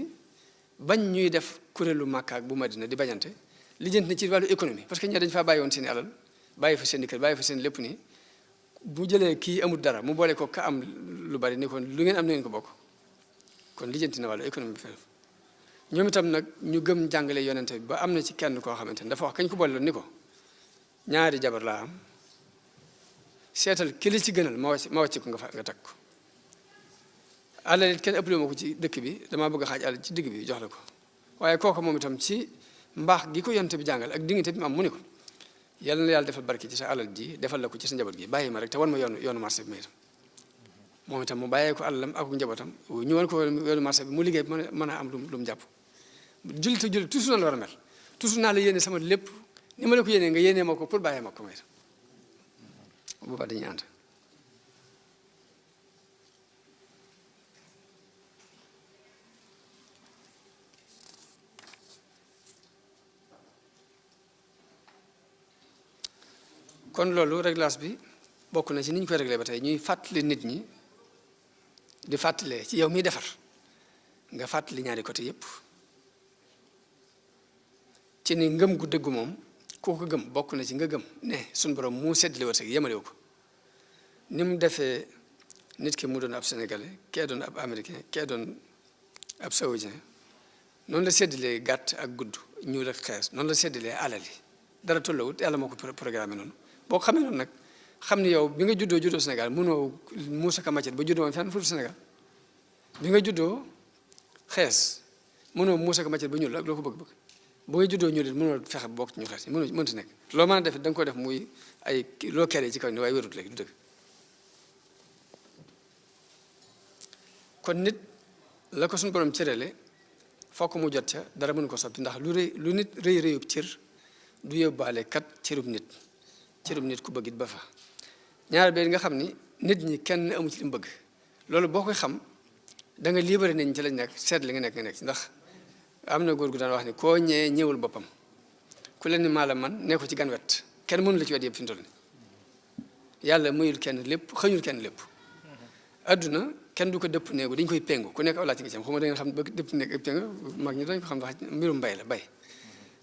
bañ ñuy def kuréelu Makka ak bu Madina di bañante lijjanti na ci wàllu économie parce que ñee dañu faa bàyyi woon seen i alal bàyyi fa seen i kër bàyyi fa seen lépp nii bu jëlee kii amul dara mu boole ko ka am lu bari ni kon lu ngeen am na ngeen ko bokk kon lijjanti na wàllu économie bi feneen ñoom itam nag ñu gëm jàngale yonente bi ba am na ci kenn koo xamante ne dafa wax kañ ko boole loon ni ko ñaari jabar laa am seetal ki li ci gënal ma wàcc ko nga takk ko alal it kenn ëppale ma ko ci dëkk bi damaa bëgg a xaaj alal ci digg bi jox la ko waaye kooku moom itam ci mbaax gi ko yonente bi jàngal ak dignité bi mu am mu ni ko yàlla na yàlla defal barke ci sa alal ji defal la ko ci sa njaboot gi bàyyi ma rek te wan ma yoonu marché bi ma itam moom itam mu bàyyee ko alalam ak njabootam ñu wan ko yoonu marché bi mu liggéey mën a am lu mu jàpp jullit ak jullit toujours na la war a mel toujours naa la yéene sama lépp ni ma la ko yéenee nga yéenee ma ko pour bàyyee ma ko ma itam boobaa dañuy ànd kon loolu réglage bi bokk na ci ni ñu koy réglé ba tey ñuy fàttali nit ñi di fàttalee ci yow miy defar nga fàttali ñaari côté yépp ci ni ngëm gu dëggu moom koo ko gëm bokk na ci nga gëm ne suñu borom mu seddale wërsëg yemalewu ko ni mu defee nit ki mu doon ab sénégalais kee doon ab américain kee doon ab saoudien noonu la seddalee gàtt ak gudd ñuul ak xees noonu la seddalee alal yi dara tollawut yàlla moo ko programme noonu boo ko xamee noonu nag xam ni yow bi nga juddoo Sénégal mënoo muusa ka macet ba juddoo woon fenn fu Sénégal bi nga juddoo xees mënoo muusa ka macet ba ñuul ak loo ko bëgg-bëgg bu nga juddoo ñuul it mënoo fexe bokk ci ñu xees yi mënta nekk loo mën a def da nga ko def muy ay loo kere ci kaw ni waaye wérut léegi du dëgg kon nit la ko suñu borom cërale fokk mu jot ca dara mënu ko soppi ndax lu nit rëyub cër du yóbbaale kat cërub nit ku bëgg it ba fa ñaar bee nga xam ni nit ñi kenn amu ci li mu bëgg loolu boo koy xam da nga libéré nañ ci lañ nekk seet li nga nekk ndax am na góor gu daan wax ne koo ñee ñëwul boppam ku leen ni maa la man ne ko ci gan wet kenn mënu la ci wet yëpp fi mu toll nii yàlla mayul kenn lépp xëñul kenn lépp adduna kenn du ko dëpp néegu dañ koy péngu ku nekk aw laaj nga ci am xaw ma da ngeen xam ba dëpp néeg ak péngu mag ñi dañ ko xam wax mbirum mbay la bay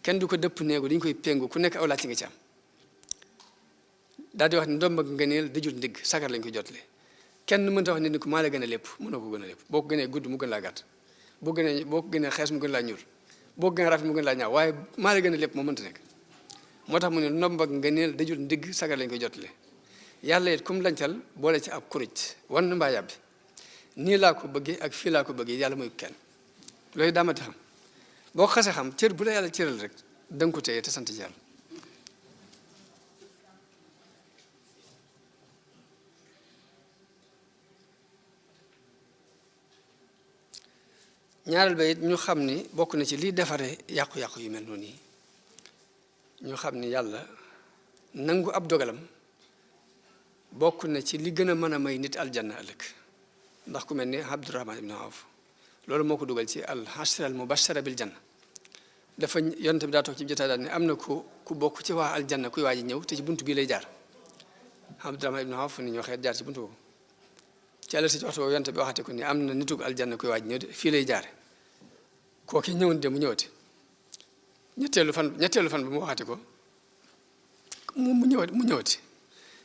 kenn du ko dëpp néegu dañ koy péngu ku nekk aw laaj nga ci am daal di wax ne ndomb ak ngëneel dëjul ndigg sagar lañ koy jotale kenn mënta wax nit ni ko maa la gën a lépp mënoo ko gën a lépp boo ko gënee gudd mu gën laa gàtt boo ko gënee xees mu gën laa ñuul boo ko gënee rafet mu gën laa ñaaw waaye maa la gën a lépp moo mënta nekk moo tax mu ne ndomb ak ngëneel dëjul ndigg sagar lañ koy jotale yàlla it comme lancal boole ci ab kuruj wan na mbaa yàbbi nii laa ko bëggee ak fii laa ko bëggee yàlla mooy kenn loolu daamati xam boo ko xasee xam cër bu la yàlla cëral rek da nga ko téye te sant ci yàlla ñaareel ba it ñu xam ni bokk na ci liy defare yàqu-yàqu yu mel noonu yi ñu xam ni yàlla nangu ab dogalam bokk na ci li gën a mën a may nit aljanna ëllëg ndax ku mel ni Abdurahman ibn Awf loolu moo ko dugal ci al-ashra al-mubashara bil janna dafa yonent bi daa toog ci jotaay daal ne am na ku bokk ci waa aljanna kuy waaj ñëw te ci buntu bii lay jaar Abdurahman ibn Awf ni ñu waxee jaar ci buntu boobu ci àll si ci waxtu boobu yonent bi waxate ko ni am na nitug aljanna kuy waaj ñëw de fii lay jaare kooki ñëwoon de mu ñëwati ñetteelu fan bi mu waxate ko mu ñëwati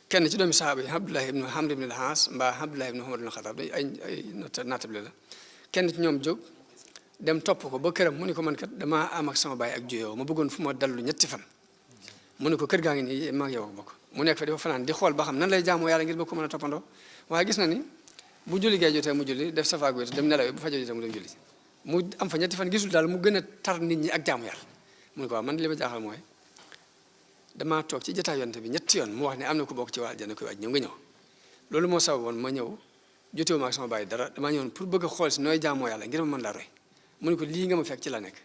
kenn ci doomi sahaaba yi Abdullah ibn Amr ibn al-As mbaa Abdullah ibn Umar ibn al-Khattab ay naatable la kenn ci ñoom jóg dem topp ko ba këram mu ne ko man kat damaa am ak sama baay ak juyoo ma bëggoon fu ma dallu ñetti fan mu ne ko kër gaa ngi nii maa ngi yow bokk mu nekk fa dafa fanaan di xool ba xam nan lay jaamoo yàlla ngir ba ko mën a toppandoo waaye gis na ni bu julli gee jotee mu julli def safaak wéetu dem nelaw bu fajo jotee mu dem julli mu am fa ñetti fan gisul daal mu gën a tar nit ñi ak jaamu yàlla mu ne ko waaw man li ma jaaxal mooy damaa toog ci jotaay yonte bi ñetti yoon mu wax ne am na ku bokk ci waa aljanna koy waaj ñëw nga ñëw loolu moo sababoon ma ñëw jotewu ma ak sama baay dara damaa ñëwoon pour bëgg a xool si nooy jaamoo yàlla ngir ma mën laa roy mu ne ko lii nga ma fekk ci la nekk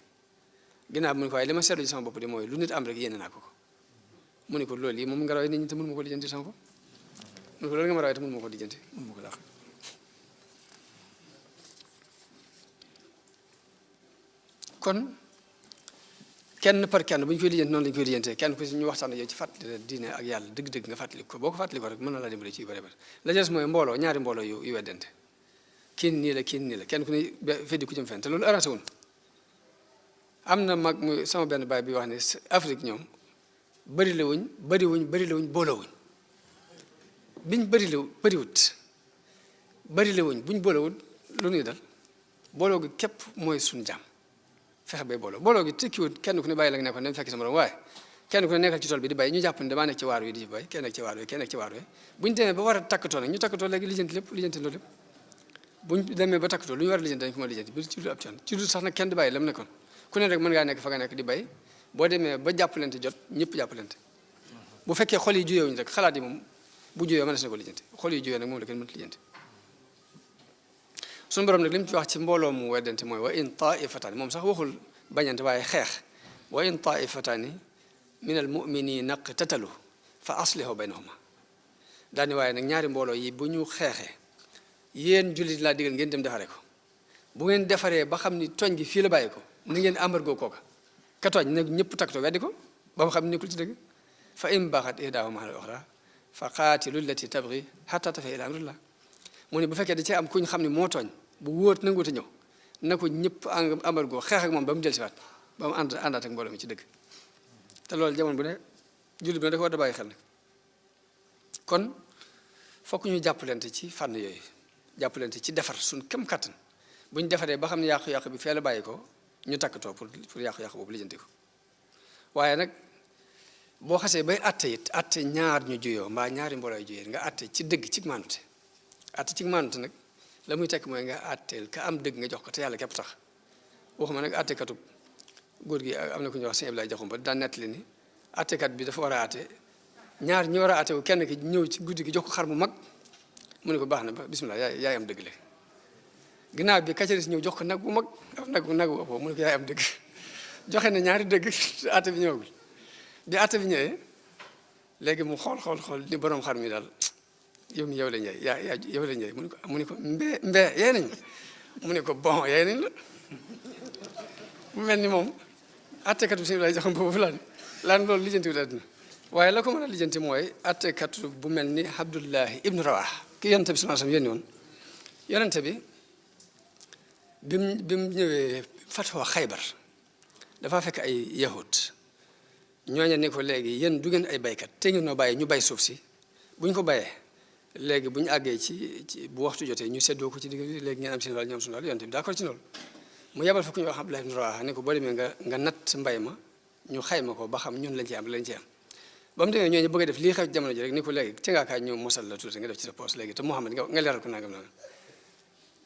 ginnaaw mu ne ko waaye li ma seetlu ci sama bopp di mooy lu nit am rek yéene naa ko mu ne ko loolu yi moom nga roy nit ñi te mënu ma ko lijjanti sama bopp mu ne ko loolu nga ma roy te mënu ma ko lijjanti mënu ma ko dàq kon kenn par kenn bu ñu koy lijjanti noonu la ñu koy lijjantee kenn ku si ñu waxtaan yow ci fàttali diine ak yàlla dëgg-dëgg nga fàttali ko boo ko fàttali ko rek mën na laa dimbali ci yu bëri bëri la des mooy mbooloo ñaari mbooloo yu weddante kii nii la kenn ku ne feddi ku jëm fenn te loolu arrangé wuñ am na mag muy sama benn baay bi wax ne Afrique ñoom bëri la wuñ booloo wuñ biñ bëriwut buñ boolowut lu ñuy dal booloo gi képp mooy suñu jàmm fexe bay booloo gi tekkiwut kenn ku ne bàyyi la nga nekkoon dem fekk sa morom waaye kenn ku ne nekkal ci tool bi di bay ñu jàpp ne damaa nekk ci waar wi di ci bay kenn nekk ci waar wi bu ñu demee ba war a takkatoo nag ñu takkatoo léegi lijjanti loolu lépp bu ñu demee ba takkatoo lu ñu war a lijjanti dañ ko mën a lijjanti bi ci dul ab coono ci dul sax nag kenn di bàyyi la mu nekkoon ku ne rek mën ngaa nekk fa nga nekk di bay boo demee ba jàppalante jot ñëpp jàppalante bu fekkee xol yi juyewuñu rek xalaat yi moom bu juyoo mënees na ko lijjanti xol yi juyoo nag moom la kenn mënut lijjanti suñu borom nag li mu ci wax ci mbooloo mu weddante mooy wa in taifataani moom sax waxul bañante waaye xeex wa in taifataani min al muminina iqtatalu fa aslihu baynahuma daani waaye nag ñaari mbooloo yi bu ñu xeexee yéen jullit laa digal ngeen dem defaree ko bu ngeen defaree ba xam ni tooñ gi fii la bàyyi ko na ngeen embargo kooka ka tooñ nag ñëpp takkatoo weddi ko ba mu xam ni nekkul ci dëgg fa in baxat ihdaahuma ala al-uxra fa qaatilu llati tabgi hatta tafi'a ila amrillah mu ne bu fekkee da cee am ku ñu xam ne moo tooñ bu wóot nanguute ñëw na ko ñëpp embargo xeex ak moom ba mu dellusiwaat ba mu àndaat ak mbooloo mi ci dëgg te loolu jamono bu ne jullit bi ne da ko war a bàyyi xel nag kon fokk ñu jàppalante ci fànn yooyu jàppalante ci defar suñ kem kattan bu ñu defaree ba xam ne yàqu-yàqu bi fee la bàyyi ko ñu takkatoo pour yàqu-yàqu boobu lijjanti ko waaye nag boo xasee bay atte it atte ñaar ñu juyoo mbaa ñaari mbooloo yu juyoo nga atte ci dëgg ci maanute atte ci maanute nag la muy tekk mooy nga atteel ka am dëgg nga jox ko te yàlla képp tax waxuma nag attekatu góor gi am na ku ñuy wax sëñ Abdoulaye Jaxumpa daan nettali ni attekat bi dafa war a atte ñaar ñi war a atte wu kenn ki ñëw ci guddi gi jox ko xar mu mag mu ne ko baax na ba bismillah yaay am dëgg le ginnaaw bi kacaris ñëw jox ko nag bu mag nagu ëppoo mu ne ko yaay am dëgg joxe na ñaari dëgg atte bi ñëwagul bi atte bi ñëwee léegi mu xool ni borom xar mi daal yow mi yow la ñëw yow la ñëw mu ne ko mbee yee nañ mu ne ko bon yee nañ la mu mel ni moom attekat bi sëñ lay joxam boobu lan loolu lijjanti wu àddina waaye la ko mën a lijjanti mooy attekat bu mel ni Abdullahi ibnu Rawah ki yonente bi sallallahu alayhi wasallam yónni woon yonente bi bi mu ñëwee fatwa Xaybar dafa fekk ay yahud ñooñu ne ko léegi yéen du ngeen ay baykat te ngeen noo bàyyi ñu bay suuf si bu ñu ko bayee léegi bu ñu àggee ci bu waxtu jotee ñu seddoo ko ci digg bi léegi ngeen am seen wàll ñu am suñu wàll yonente bi d'accord ci loolu mu yebal fa ku ñuy wax Abdullah ibn Rawaha ne ko boo demee nga natt mbay ma ñu xayma ko ba xam ñun lañ ci am lañ ci am ba mu demee ñooñu bëgg a def lii xew jamono ji rek ni ko léegi ci ngaa kaay ñëw mosal la tuuti nga def ci sa poos léegi te Muhammad nga leeral ko nangam nangam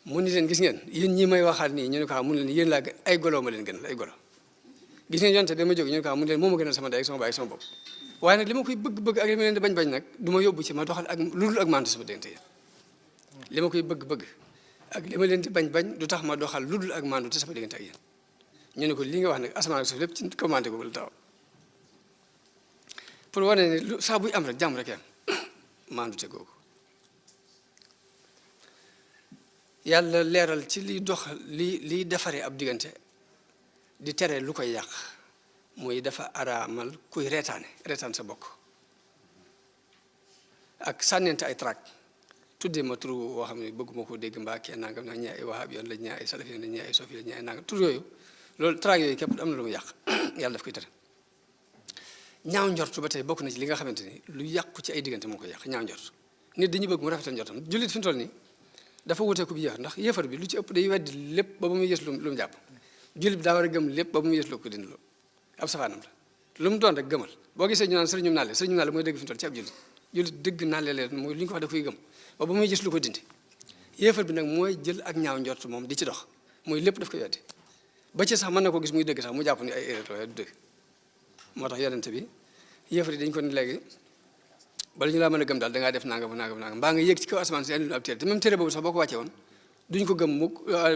mu ni leen gis ngeen yéen ñi may waxaat nii ñu ne ko mu ne leen yéen laa ay golo ma leen gën ay golo gis ngeen yonte dama jóge ñu ne ko mu ne leen moo ma gënal sama ndey ak sama baay ak sama bopp waaye nag li ma koy bëgg-bëgg ak li ma leen di bañ-bañ nag du ma yóbbu ci ma doxal ak lu dul ak maandu sama diggante yéen li ma koy bëgg-bëgg ak li ma leen di bañ-bañ du tax ma doxal lu dul ak maandu te sama diggante ak yéen ñu ne ko li nga wax nag asamaan ak suuf lépp ci commandé ko la taw pour wane ne lu saa buy am rek jàmm rek am maandu te googu yàlla leeral ci liy dox liy defaree ab diggante di tere lu koy yàq muy dafa araamal kuy reetaan sa bokk ak sànnente ay trac tuddee ma tur woo xam ne bëgguma koo dégg mbaa kee nangam nag ñii ay wahab yoon lañ ñii ay salaf yoon lañ ñii ay sofi lañ ñii ay nangam tur yooyu loolu trac yooyu képp am na lu mu yàq yàlla daf koy tere ñaaw njortu ba tey bokk na ci li nga xamante ni lu yàqu ci ay diggante moo koy yàq ñaaw njort nit dañuy bëgg mu rafetal njortam jullit fi mu toll nii dafa wuteeku bi yéefar ndax yéefar bi lu ci ëpp day weddi lépp ba ba muy yës lu mu jàpp jullit bi daa war a gëm lépp ba ba muy yës loo ko dindi loo ab safaanam la lu mu doon rek gëmal boo gisee ñu naan sëriñum naale mooy dëgg fi mu toll ci ab jullit dëgg naale leen mooy li ñu ko wax da koy gëm ba ba muy gis lu ko dindi yéefar bi nag mooy jël ak ñaaw njort moom di ci dox mooy lépp daf koy weddi ba ci sax mën na ko gis muy dëgg sax mu jàpp ni ay erreur waaye du dëgg moo tax yonente bi yéefar yi dañ ko ni léegi bala ñu laa mën a gëm daal dangaa def nangam mbaa nga yéeg ci kaw asamaan si indi ab téere te même téere boobu sax boo ko wàccee woon duñ ko gëm mukk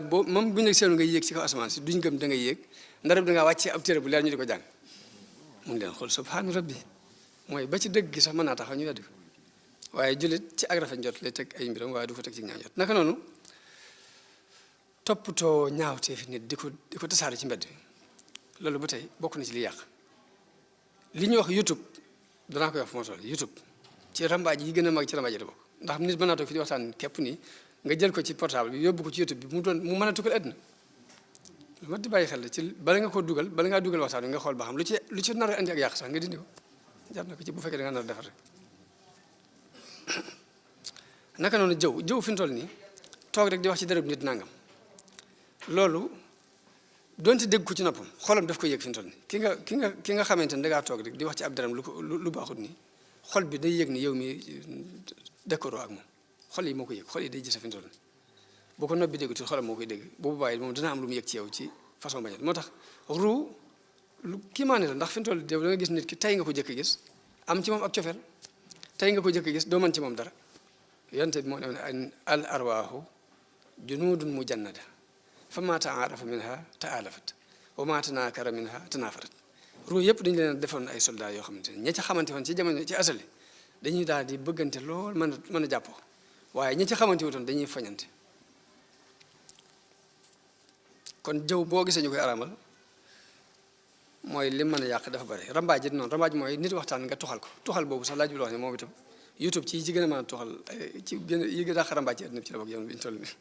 boo moom bu ñu la seenu nga yéeg ci kaw asamaan si duñ gëm da ngay yéeg ndarab dangaa wàccee ab téere bu leer ñu di ko jàng mu ngi leen xool subhaana rabbi mooy ba ci dëgg gi sax mën naa taxaw ñu weddi ko waaye jullit ci ak rafet njot lay teg ay mbiram waaye du ko teg ci ñaaw njot naka noonu toppatoo ñaawtee fi nit di ko tasaare ci mbedd bi loolu ba tey bokk na ci li yàq li ñuy wax YouTube danaa koy wax fu ma toll YouTube ci rambaaj yi gën a mag ci rambaaj yi la bokk ndax nit mën naa toog fi di waxtaan képp nii nga jël ko ci portable bi yóbbu ko ci YouTube bi mu mën a tukkal àddina lu mat di bàyyi xel la ci bala nga ngaa dugal waxtaan bi nga xool ba xam lu ci nar a andi ak yàq sax nga dindi ko jar na ko ci bu fekkee da nga nar a defar rek naka noonu jëw fi mu toll nii toog rek di wax ci dërëb nit nangam loolu donte dégg ko ci noppam xolam daf ko yëg fi mu toll nii ki nga xamante ne dangaa toog rek di wax ci ab dërëm lu baaxut nii xol bi day yëg ni yow mi décoroo ak moom xol yi moo ko yëg xol yi day gis fi mu toll nii boo ko noppi dégg ci xolam moo koy dégg boobu bàyyi moom dana am lu mu yëg ci yow ci façon bañal moo tax ruu lu kii maa ne la ndax fi mu toll da nga gis nit ki tey nga ko jëkk gis am ci moom ak cofeel tey nga ko jëkk gis doo mën ci moom dara yonte bi moo ne al arwaahu junudun mujannada fa ma taarafa minha taalafat wa ma tanaakara minha tanaafarat ruu yëpp dañu leen defoon ay soldats yoo xamante ne ña ca xamante woon ci jamono ci asali dañuy daal di bëggante lool mën a jàppoo waaye ñi ci xamante wutoon dañuy fañante kon jëw boo gisee ñu koy araamal mooy li mën a yàq dafa bari rambaaj it noonu rambaaj mooy nit waxtaan nga tuxal boobu sax laaj bi la wax ne moom itam YouTube ci gën a mën a tuxal ci gën yi gën a rambaaj ci àddina bi ci la bokk yow bi ñu toll nii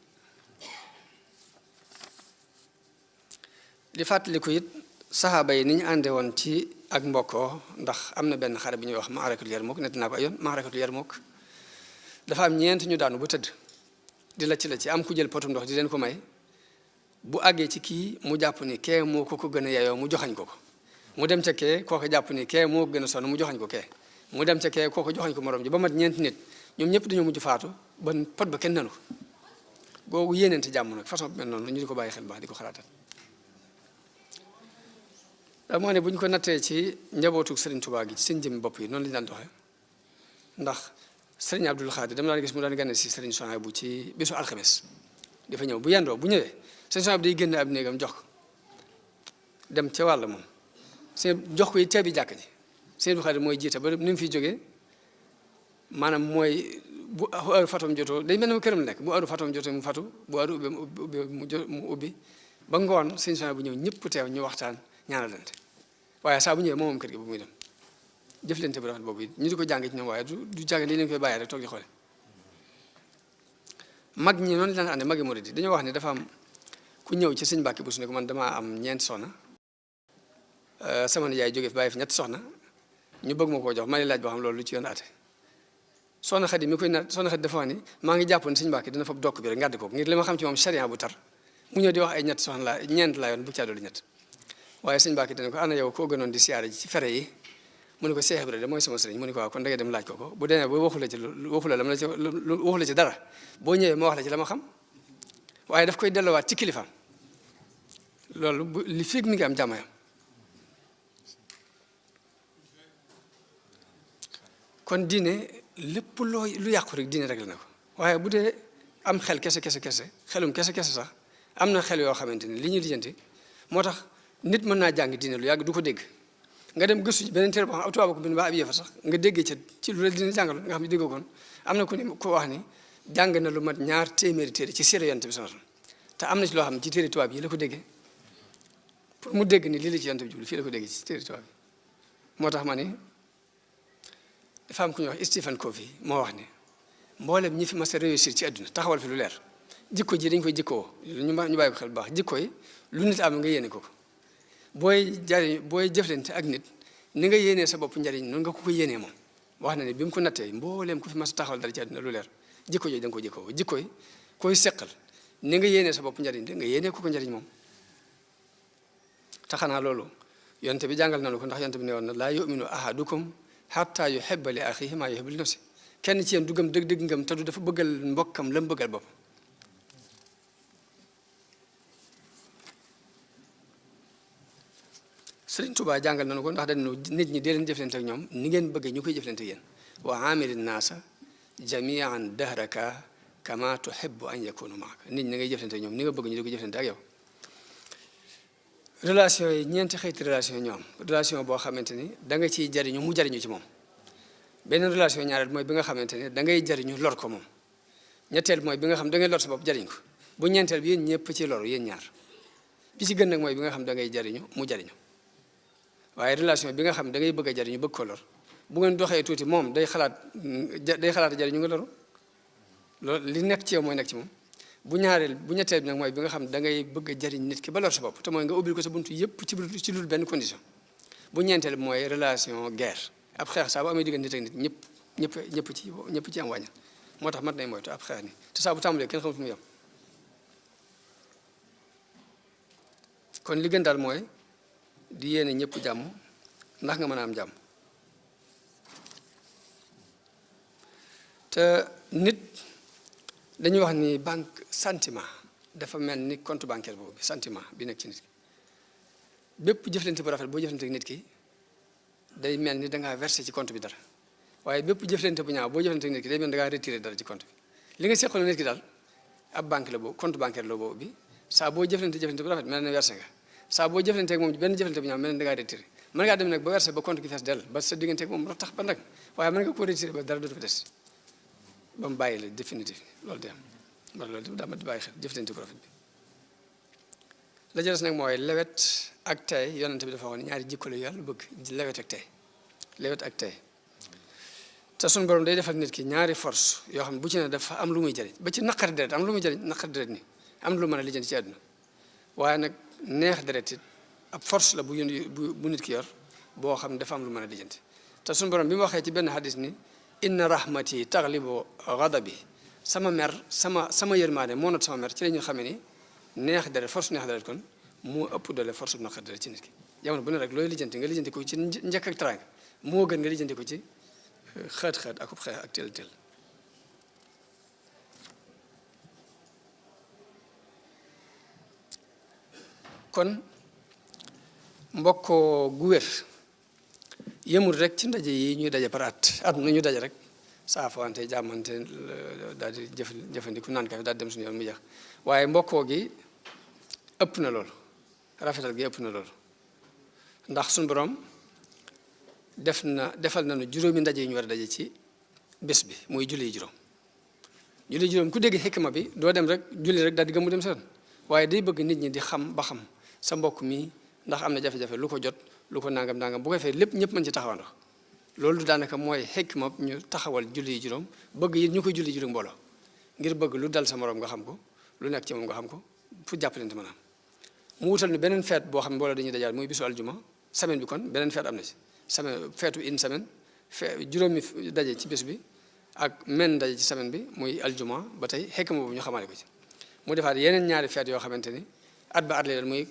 di fàttaliku it saxaaba yi ni ñu ànde woon ci ak mbokkoo ndax am na benn xare bi ñuy wax maarakatul Yarmouk nett naa ko ay yoon maarakatul Yarmouk dafa am ñeent ñu daanu ba tëdd di la ci am ku jël potum ndox di leen ko may bu àggee ci kii mu jàpp ni kee moo ko gën a yeyoo mu joxañ ko mu dem ca kee kooko jàpp ni kee moo ko gën a sonn mu joxañ ko kee mu dem ca kee kooko joxañ ko morom ji ba mat ñeenti nit ñoom ñëpp dañoo mujj faatu ba pot ba kenn nanu ko googu yéeneente jàmm nag façon mel noonu ñu di ko bàyyi xel baax di ko xalaatal moo ne bu ñu ko nattee ci njabootu Serigne Touba gi ci seen jëmmi bopp yi noonu lañu daan doxee ndax Serigne Abdoul Khadir dama daan gis mu daan gane si Serigne Souhaïbou bu ci bisu alxames dafa ñëw bu yendoo bu ñëwee Serigne Souhaïbou day génn ab néegam jox ko dem ca wàll moom seen jox ko yi teebi jàkk ji Serigne Abdoul Khadir mooy jiite ba ni mu fiy jógee maanaam mooy bu heure fatom jotoo day mel ne këram nekk bu heure fatom jotoo mu fatu bu heure ubbi mu ubbi ba ngoon sëñ Sonia bu ñëw ñëpp teew ñu waxtaan ñaanalante waaye saa bu ñëwee moom kër gi bu muy dem jëflante bu rafet boobu ñu di ko jàng ci ñoom waaye du jàng li leen koy bàyyi rek toog di xoole mag ñi noonu leen àndee magi murid yi dañoo wax ne dafa am ku ñëw ci sëñ Mbacké bu su ne ko man damaa am ñeenti soxna sama nijaay jóge fi bàyyi fi ñetti soxna ñu bëgg ma koo jox ma ne laaj boo xam loolu lu ci yoon ate soxna Xadi mi koy na soxna Xadi dafa wax ni maa ngi jàppoon sëñ Mbacké dina fab dokk bi rek ngàdd ko ngir li ma xam ci moom charia bu tar mu ñëw di wax ay ñetti soxna la ñeent laa yoon bu caa doolu ñett waaye sëñ Mbacké dana ko ana yow koo gënoon di siyaare ji ci fere yi mu ne ko Seex Ibra de mooy sama sëriñ mu ne ko waaw kon da ngay dem laaj ko ko bu demee ba waxu la ci dara boo ñëwee ma wax la ci la ma xam waaye daf koy delluwaat ci kilifaam loolu li fiig mi ngi am jàmmayam kon diine lépp lu yàqu rek diine réglé na ko waaye bu dee am xel kese xelum kese sax am na xel yoo xamante ni li ñuy lijjanti moo tax nit mën naa jàng diine lu yàgg du ko dégg nga dem gëstu beneen téere boo xam ab tubaab ko bind ba ab yëfa sax nga déggee ci lu la dina jàngal nga xam ne déggoo koon am na ku wax ni jàng na lu mat 2 téeméeri téere ci siira yonent bi sallallahu alayhi wasallam te am na ci loo xam ne ci téere tubaab yi la ko déggee pour mu dégg ni lii la ci yonent bi jublu fii la ko déggee ci téere tubaab yi moo tax ma ni dafa am ku ñuy wax Stephen Covey moo wax ni mboolem ñi fi mas a réussir ci àdduna taxawal fi lu leer jikko ji dañ koy jikkoo ñu bàyyi ko xel bu baax jikko yi lu nit am nga yéene ko booy jëflante ak nit ni nga yéenee sa bopp njariñ noonu nga ko yéenee moom wax na ne bi mu ko nattee mbooleem ku fi mas a taxawal dara ci àdduna lu leer jikko jooju da nga ko jikkoo jikko yi koy seqal ni nga yéenee sa bopp njariñ de nga yéenee ko njariñ moom te xanaa loolu yonte bi jàngal nañu ko ndax yonte bi ne woon na laa yuminu ahadukum hatta yuhibba li axihi maa yuhibbu li nafsi kenn ci yéen du gëm dëgg ngëm te du dafa bëggal mbokkam la mu bëggal bopp Sëriñ Tuubaa jàngal nañu ko ndax dañu nit ñi dee leen jëflante ak ñoom ni ngeen bëggee ñu koy jëflante yéen wa aamili naasa jamian dahraka kama tuhibbu an yakunu maaka nit ñi ngay jëflante ak ñoom ni nga bëgg ñu di ko jëflante ak yow relation yi ñeenti xeeti relation ñoo am relation boo xamante ni da nga ciy jariñu mu jariñu ci moom beneen relation ñaareel mooy bi nga xamante ni da ngay jariñu lor ko moom ñetteel mooy bi nga xam da ngay lor sa bopp jariñ ko bu ñeenteel bi yéen ñëpp ci loru yéen ñaar bi ci gën nag mooy bi nga xam da ngay jariñu mu jariñu waaye relation bi nga xam da ngay bëgg a jariñu bëgg ko lor bu ngeen doxee tuuti moom day xalaat jariñu nga loru loolu li nekk ci yow mooy nekk ci moom bu ñetteel bi nag mooy bi nga xam da ngay bëgg a jariñ nit ki ba lor sa bopp te mooy nga ubbil ko sa buntu yëpp ci lu benn condition bu ñeenteel bi mooy relation guerre ab xeex saa bu amee diggante nit ak nit ñëpp ci am wàñña moo tax mat nay moytu ab xeex ni te saa bu tàmbalee kenn xamut mu yem kon li gën daal mooy di yéene ñëpp jàmm ndax nga mën a am jàmm te nit dañuy wax ni banque sentiment dafa mel ni compte bancaire boobu sentiment bi nekk ci nit ki bépp jëflante bu rafet boo jëflante ak nit ki day mel ni dangaa versé ci compte bi dara waaye bépp jëflante bu ñaaw boo jëflante ak nit ki day mel ni dangaa retiré dara ci compte bi li nga seqaloon nit ki daal ab banque la boobu compte bancaire la boobu bi saa boo jëflante bu rafet mel na versé nga saa boo jëflante ak moom benn jëflante bu ñaaw mel na dangaa retiré mën ngaa dem nag ba versé ba compte gi fees dell ba sa diggante ak moom tax ba nag waaye mën nga ko retiré ba dara dootu fa des ba mu bàyyi la définitif loolu de am ndax loolu daa ma di bàyyi xel jëflante bu rafet bi la jëles nag mooy lewet ak tey yonente bi dafa waxoon ñaari jikko la yàlla bëgg lewet ak tey te suñu borom day defal nit ki ñaari force yoo xam ne bu ci ne dafa am lu muy jëriñ ba ci naqari deret am lu muy jëriñ naqari deret ni am lu mën a lijjanti ci àdduna waaye nag neex deret it ab force la bu nit ki yor boo xam ne dafa am lu mën a lijjanti te suñu borom bi mu waxee ci benn hadis ni inna rahmati taglibu ghadabi sama mer sama yërmaane moo not sama mer ci la ñu xamee ni neex deret force neex deret kon moo ëpp doole force bu naqari deret ci nit ki jamono bu ne rek looy lijjanti nga lijjanti ko ci njëkk ak teraanga moo gën nga lijjanti ko ci xeet akub xeex ak tel kon mbokkoo gu wér yëmul rek ci ndaje yi ñuy daje par at na ñu daje rek saafawante jàmmante daal di jëfandiku naan kafe daal di dem suñu yoon mu jeex waaye mbokkoo gi ëpp na loolu rafetal gi ëpp na loolu ndax suñu borom defal nañu juróomi ndaje yi ñu war a daje ci bés bi muy julli juróom ku dégg xikma bi doo dem rek julli rek daal di gëm mu dem seen waaye day bëgg nit ñi di xam ba xam sa mbokk mi ndax am na jafe-jafe lu ko jot lu ko nangam nangam bu ko fee lépp ñëpp mën ci taxawandoo loolu daanaka mooy xikma ñu taxawal julli juróom bëgg yi ñu koy julli juróom mbooloo ngir bëgg lu dal sa morom nga xam ko lu nekk ci moom nga xam ko fu jàppalante mën a am mu wutal ni beneen feet boo xam ne mbooloo dañuy dajaal muy bisu aljuma semaine bi kon beneen feet am na ci semaine feetu une semaine juróomi daje ci bés bi ak men daje ci semaine bi muy aljuma ba tey xikma boobu ñu xamaale ko ci mu defaat yeneen ñaari feet yoo xamante ni at ba at lay doon muy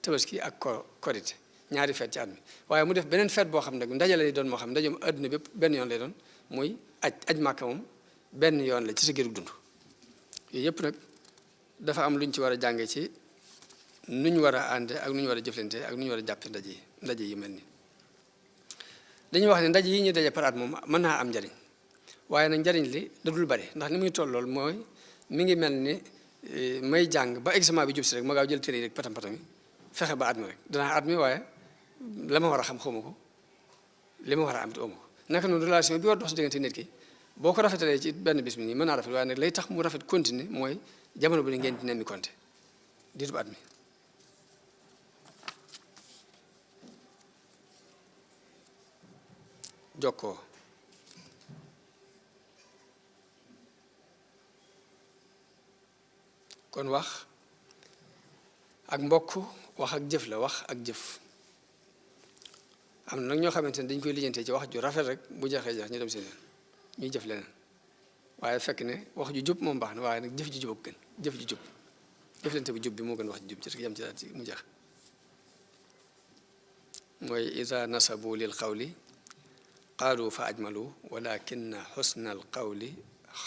tabaski ak korite ñaari feet ci at mi waaye mu def beneen feet boo xam ne ndaje lay doon moo xam ndaje mu àdduna bépp benn yoon lay doon muy aj màkka moom benn yoon la ci sa gërug dund yooyu yëpp nag dafa am lu ñu ci war a jànge ci nu ñu war a ànde ak nu ñu war a jëflante ak nu ñu war a jàppe ndaje yi mel ni dañuy wax ne ndaje yi ñuy daje par at moom mën naa am njariñ waaye nag njariñ li da dul bari ndax ni muy toll lool mooy mi ngi mel ni may jàng ba examen bi jub si rek ma gaaw jël téere yi rek patam patam yi fexe ba at mi rek danaa at mi waaye la ma war a xam xawma ko li ma war a am te amu ko naka noonu relation bi war dox si diggante nit ki boo ko rafetalee ci benn bis bi nii mën naa rafet waaye nag lay tax mu rafet continuer mooy jamono bu ne ngeen di nemmi konte diiru at mi jokkoo kon wax ak mbokk wax ak jëf la wax ak jëf am na nag ñoo xamante ne dañ koy lijjantee ci wax ju rafet rek bu jeexee jeex ñu dem seen yoon ñuy jëf leneen waaye fekk ne wax ju jub moom baax na waaye nag jëf ju jub ak gën jëf ju jub jëflante bu jub bi moo gën wax ju jub ci rek yem ci daal ci mu jeex mooy ida nasabu lil qawli qaalu fa ajmalu walakinna xusna al qawli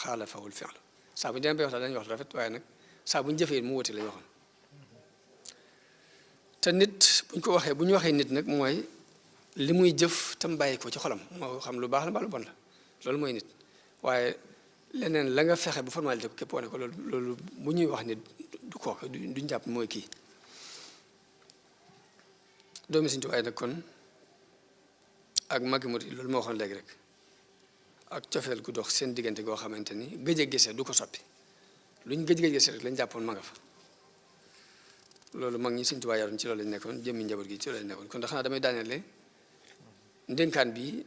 xaalafahu l fi'lu saa bu ñu demee bay wax daal dañuy wax rafet waaye nag saa bu ñu jëfee mu wuti la ñu waxoon te nit bu ñu ko waxee bu ñu waxee nit nag mooy li muy jëf tam bàyyi ko ci xolam moo xam lu baax la mbaa lu bon la loolu mooy nit waaye leneen la nga fexe bu formalité ko képp wane ko loolu bu ñuy wax nit du kooku duñ jàpp mooy kii doomi Sëñ Tuubaa nag kon ak magi murid loolu moo waxoon léegi rek ak cofeel gu dox seen diggante goo xamante ni gëj a gisee du ko soppi luñ gëj gisee rek lañ jàppoon ma nga fa loolu mag ñi Sëñ Tuubaa yaroon ci loolu lañ nekkoon jëmmi njaboot gi ci loolu lañ nekkoon kon xanaa damay daaneele ndénkaan bi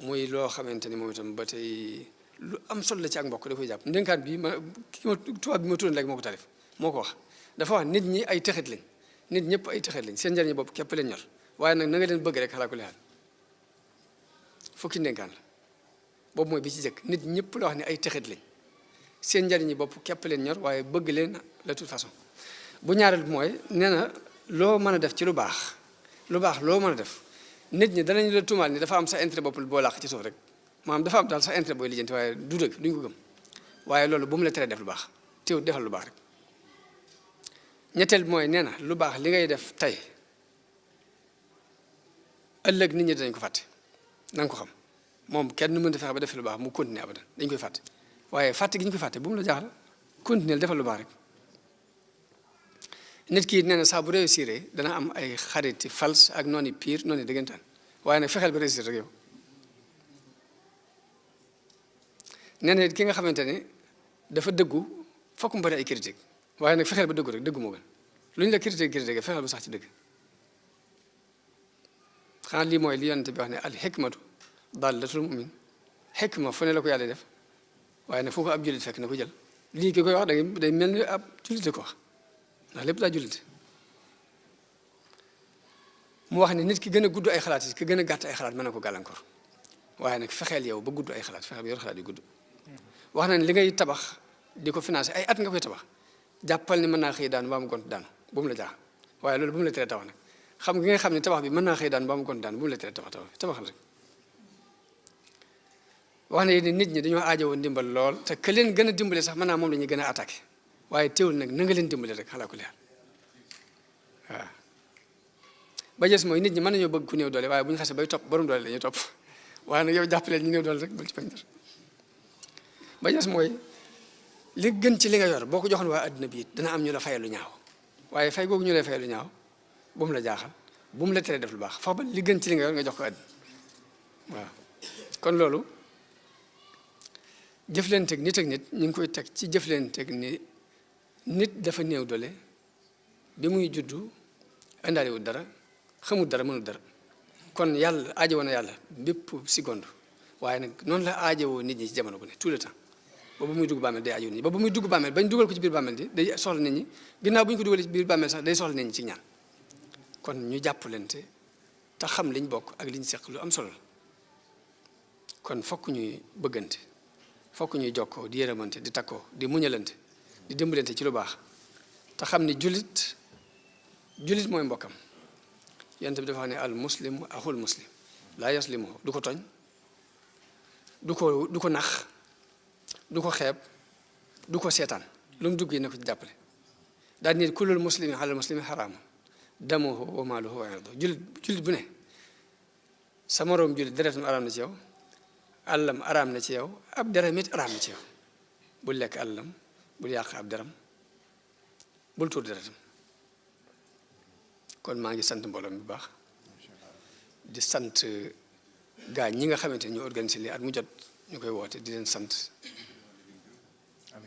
muy loo xamante ni moom itam ba tey lu am solo la ci ak mbokk da koy jàpp ndénkaan bi tubaab bi ma turoon léegi moo ko tarif moo ko wax dafa wax nit ñi ay texit lañ nit ñëpp ay texit lañ seen njariñu bopp képp leen ñor waaye nag na nga leen bëgg rek xalaa ko leexal fukki ndénkaan la boobu mooy bi ci jëkk nit ñëpp la wax ne ay texit lañ seen njariñu bopp képp leen ñor waaye bëgg leen de toute façon bu ñaareel bi mooy nee na loo mën a def ci lu baax loo mën a def nit ñi danañ la tuumaal ni dafa am sa intérêt bopp boo làq ci suuf rek maanaam dafa am daal sa intérêt booy lijjanti waaye du dëgg duñ ko gëm waaye loolu bu mu la teree def lu baax teewul defal lu baax rek ñetteel bi mooy nee na lu baax li ngay def tey ëllëg nit ñi danañ ko fàtte na nga ko xam moom kenn nu mën a fexe ba def lu baax mu continuer abadan dañ koy fàtte waaye fàtte gi ñu koy fàtte bu mu la jaaxal continuer defal lu baax rek nit ki nee na saa bu réussir dana am ay xariti fals ak noonu pire noonu dëggantaan waaye nag fexeel ba réussir rek yow nee na ki nga xamante ne dafa dëggu fokk mu bari ay critique waaye nag fexeel ba dëggu rek dëggu moo gën lu ñu la critique fexeel ba sax ci dëgg xanaa lii mooy li yonent bi wax ne al hikmatu dallatul mu'min hikma fu ne la ko yàlla def waaye nag fu ko ab jullit fekk na ko jël lii ki koy wax day mel ni ab jullite ko wax ndax lépp daa jullite mu wax ne nit ki gën a gudd ay xalaat yi ki gën a gàtt ay xalaat mën na ko gàllankoor waaye nag fexeel yow ba gudd ay xalaat fexeel ba yor xalaat yu gudd wax na ne li ngay tabax di ko financé ay at nga koy tabax jàppal ni mën naa xëy daan mbaa mu gont daanu bu mu la jaaxal waaye loolu bu mu la teree tabax nag xam nga nga xam ne tabax bi mën naa xëy daan mbaa mu gont daanu bu mu la teree tabaxal rek wax na ni nit ñi dañoo aajowoo ndimbal lool te que leen gën a dimbale sax mën naa moom la ñuy gën a attaqué waaye teewul nag na nga leen dimbale rek xalaa ko leer waaw ba jës mooy nit ñi mën nañoo bëgg ku néew doole waaye bu ñu xasee bay topp borom doole la ñuy topp waaye nag yow jàppaleen ñu néew doole rek bul ci bañ dara ba jës mooy li gën ci li nga yor boo ko joxoon waa adduna bi it dana am ñu la fayal lu ñaaw waaye fay googu ñu lay fayal lu ñaaw bu mu la jaaxal bu mu la teree def lu baax foofu ba li gën ci li nga yor nga jox ko adduna waaw kon loolu jëflanteeg nit ak nit ñu ngi koy teg ci jëflanteeg ni nit dafa néew doole bi muy juddu indaaliwul dara xamul dara mënul dara kon yàlla aajowoo na yàlla bépp seconde waaye nag noonu la aajowoo nit ñi ci jamono bu ne tout le temps ba bu muy dugg bàmmeel day aajowoo nit ñi ba bu muy dugg bàmmeel bañ dugal ko ci biir bàmmeel di day soxla nit ñi ginnaaw bu ñu ko dugalee ci biir bàmmeel sax day soxla nit ñi ci ñaan kon ñu jàppalante te xam liñ bokk ak liñ seq lu am solo la kon fokk ñuy bëggante fokk ñuy jokkoo di yërëmante di takkoo di muñalante di dimbalante ci lu baax te xam ni jullit mooy mbokkam yonent bi dafa wax ne al muslim axul muslim laa yaslimu du ko tooñ du ko nax du ko xeeb du ko seetaan lu mu dugg yi ne ko ci jàppale daal nit kullul muslimi alal muslimi xaraamu damuhu wa maaluhu wa irduhu jullit bu ne sa moroom jullit deretam araam na ci yow àllam araam na ci yow ab deram it araam na ci yow bul lekk àllam bul yàq ab deram bul tuur deretam kon maa ngi sant mbooloo mi bu baax di sant gaa ñi nga xamante ni ñu organisé lii at mu jot ñu koy woote di leen sant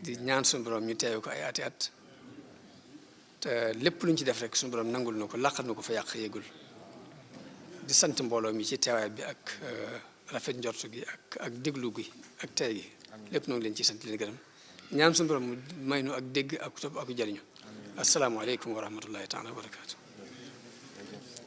di ñaan suñu borom ñu teew ko ay ati at te lépp lu ñu ci def rek suñu borom nangul na ko laqal na ko fa yàq yéegul di sant mbooloo mi ci teewaay bi ak rafet njortu gi ak déglu gi ak tey gi lépp noonu leen ciy sant leen gërëm ñaan suñu borom may nu ak dégg ak topp ak jariñu asalaamaaleykum wa rahmatullahi taala wa barakaatu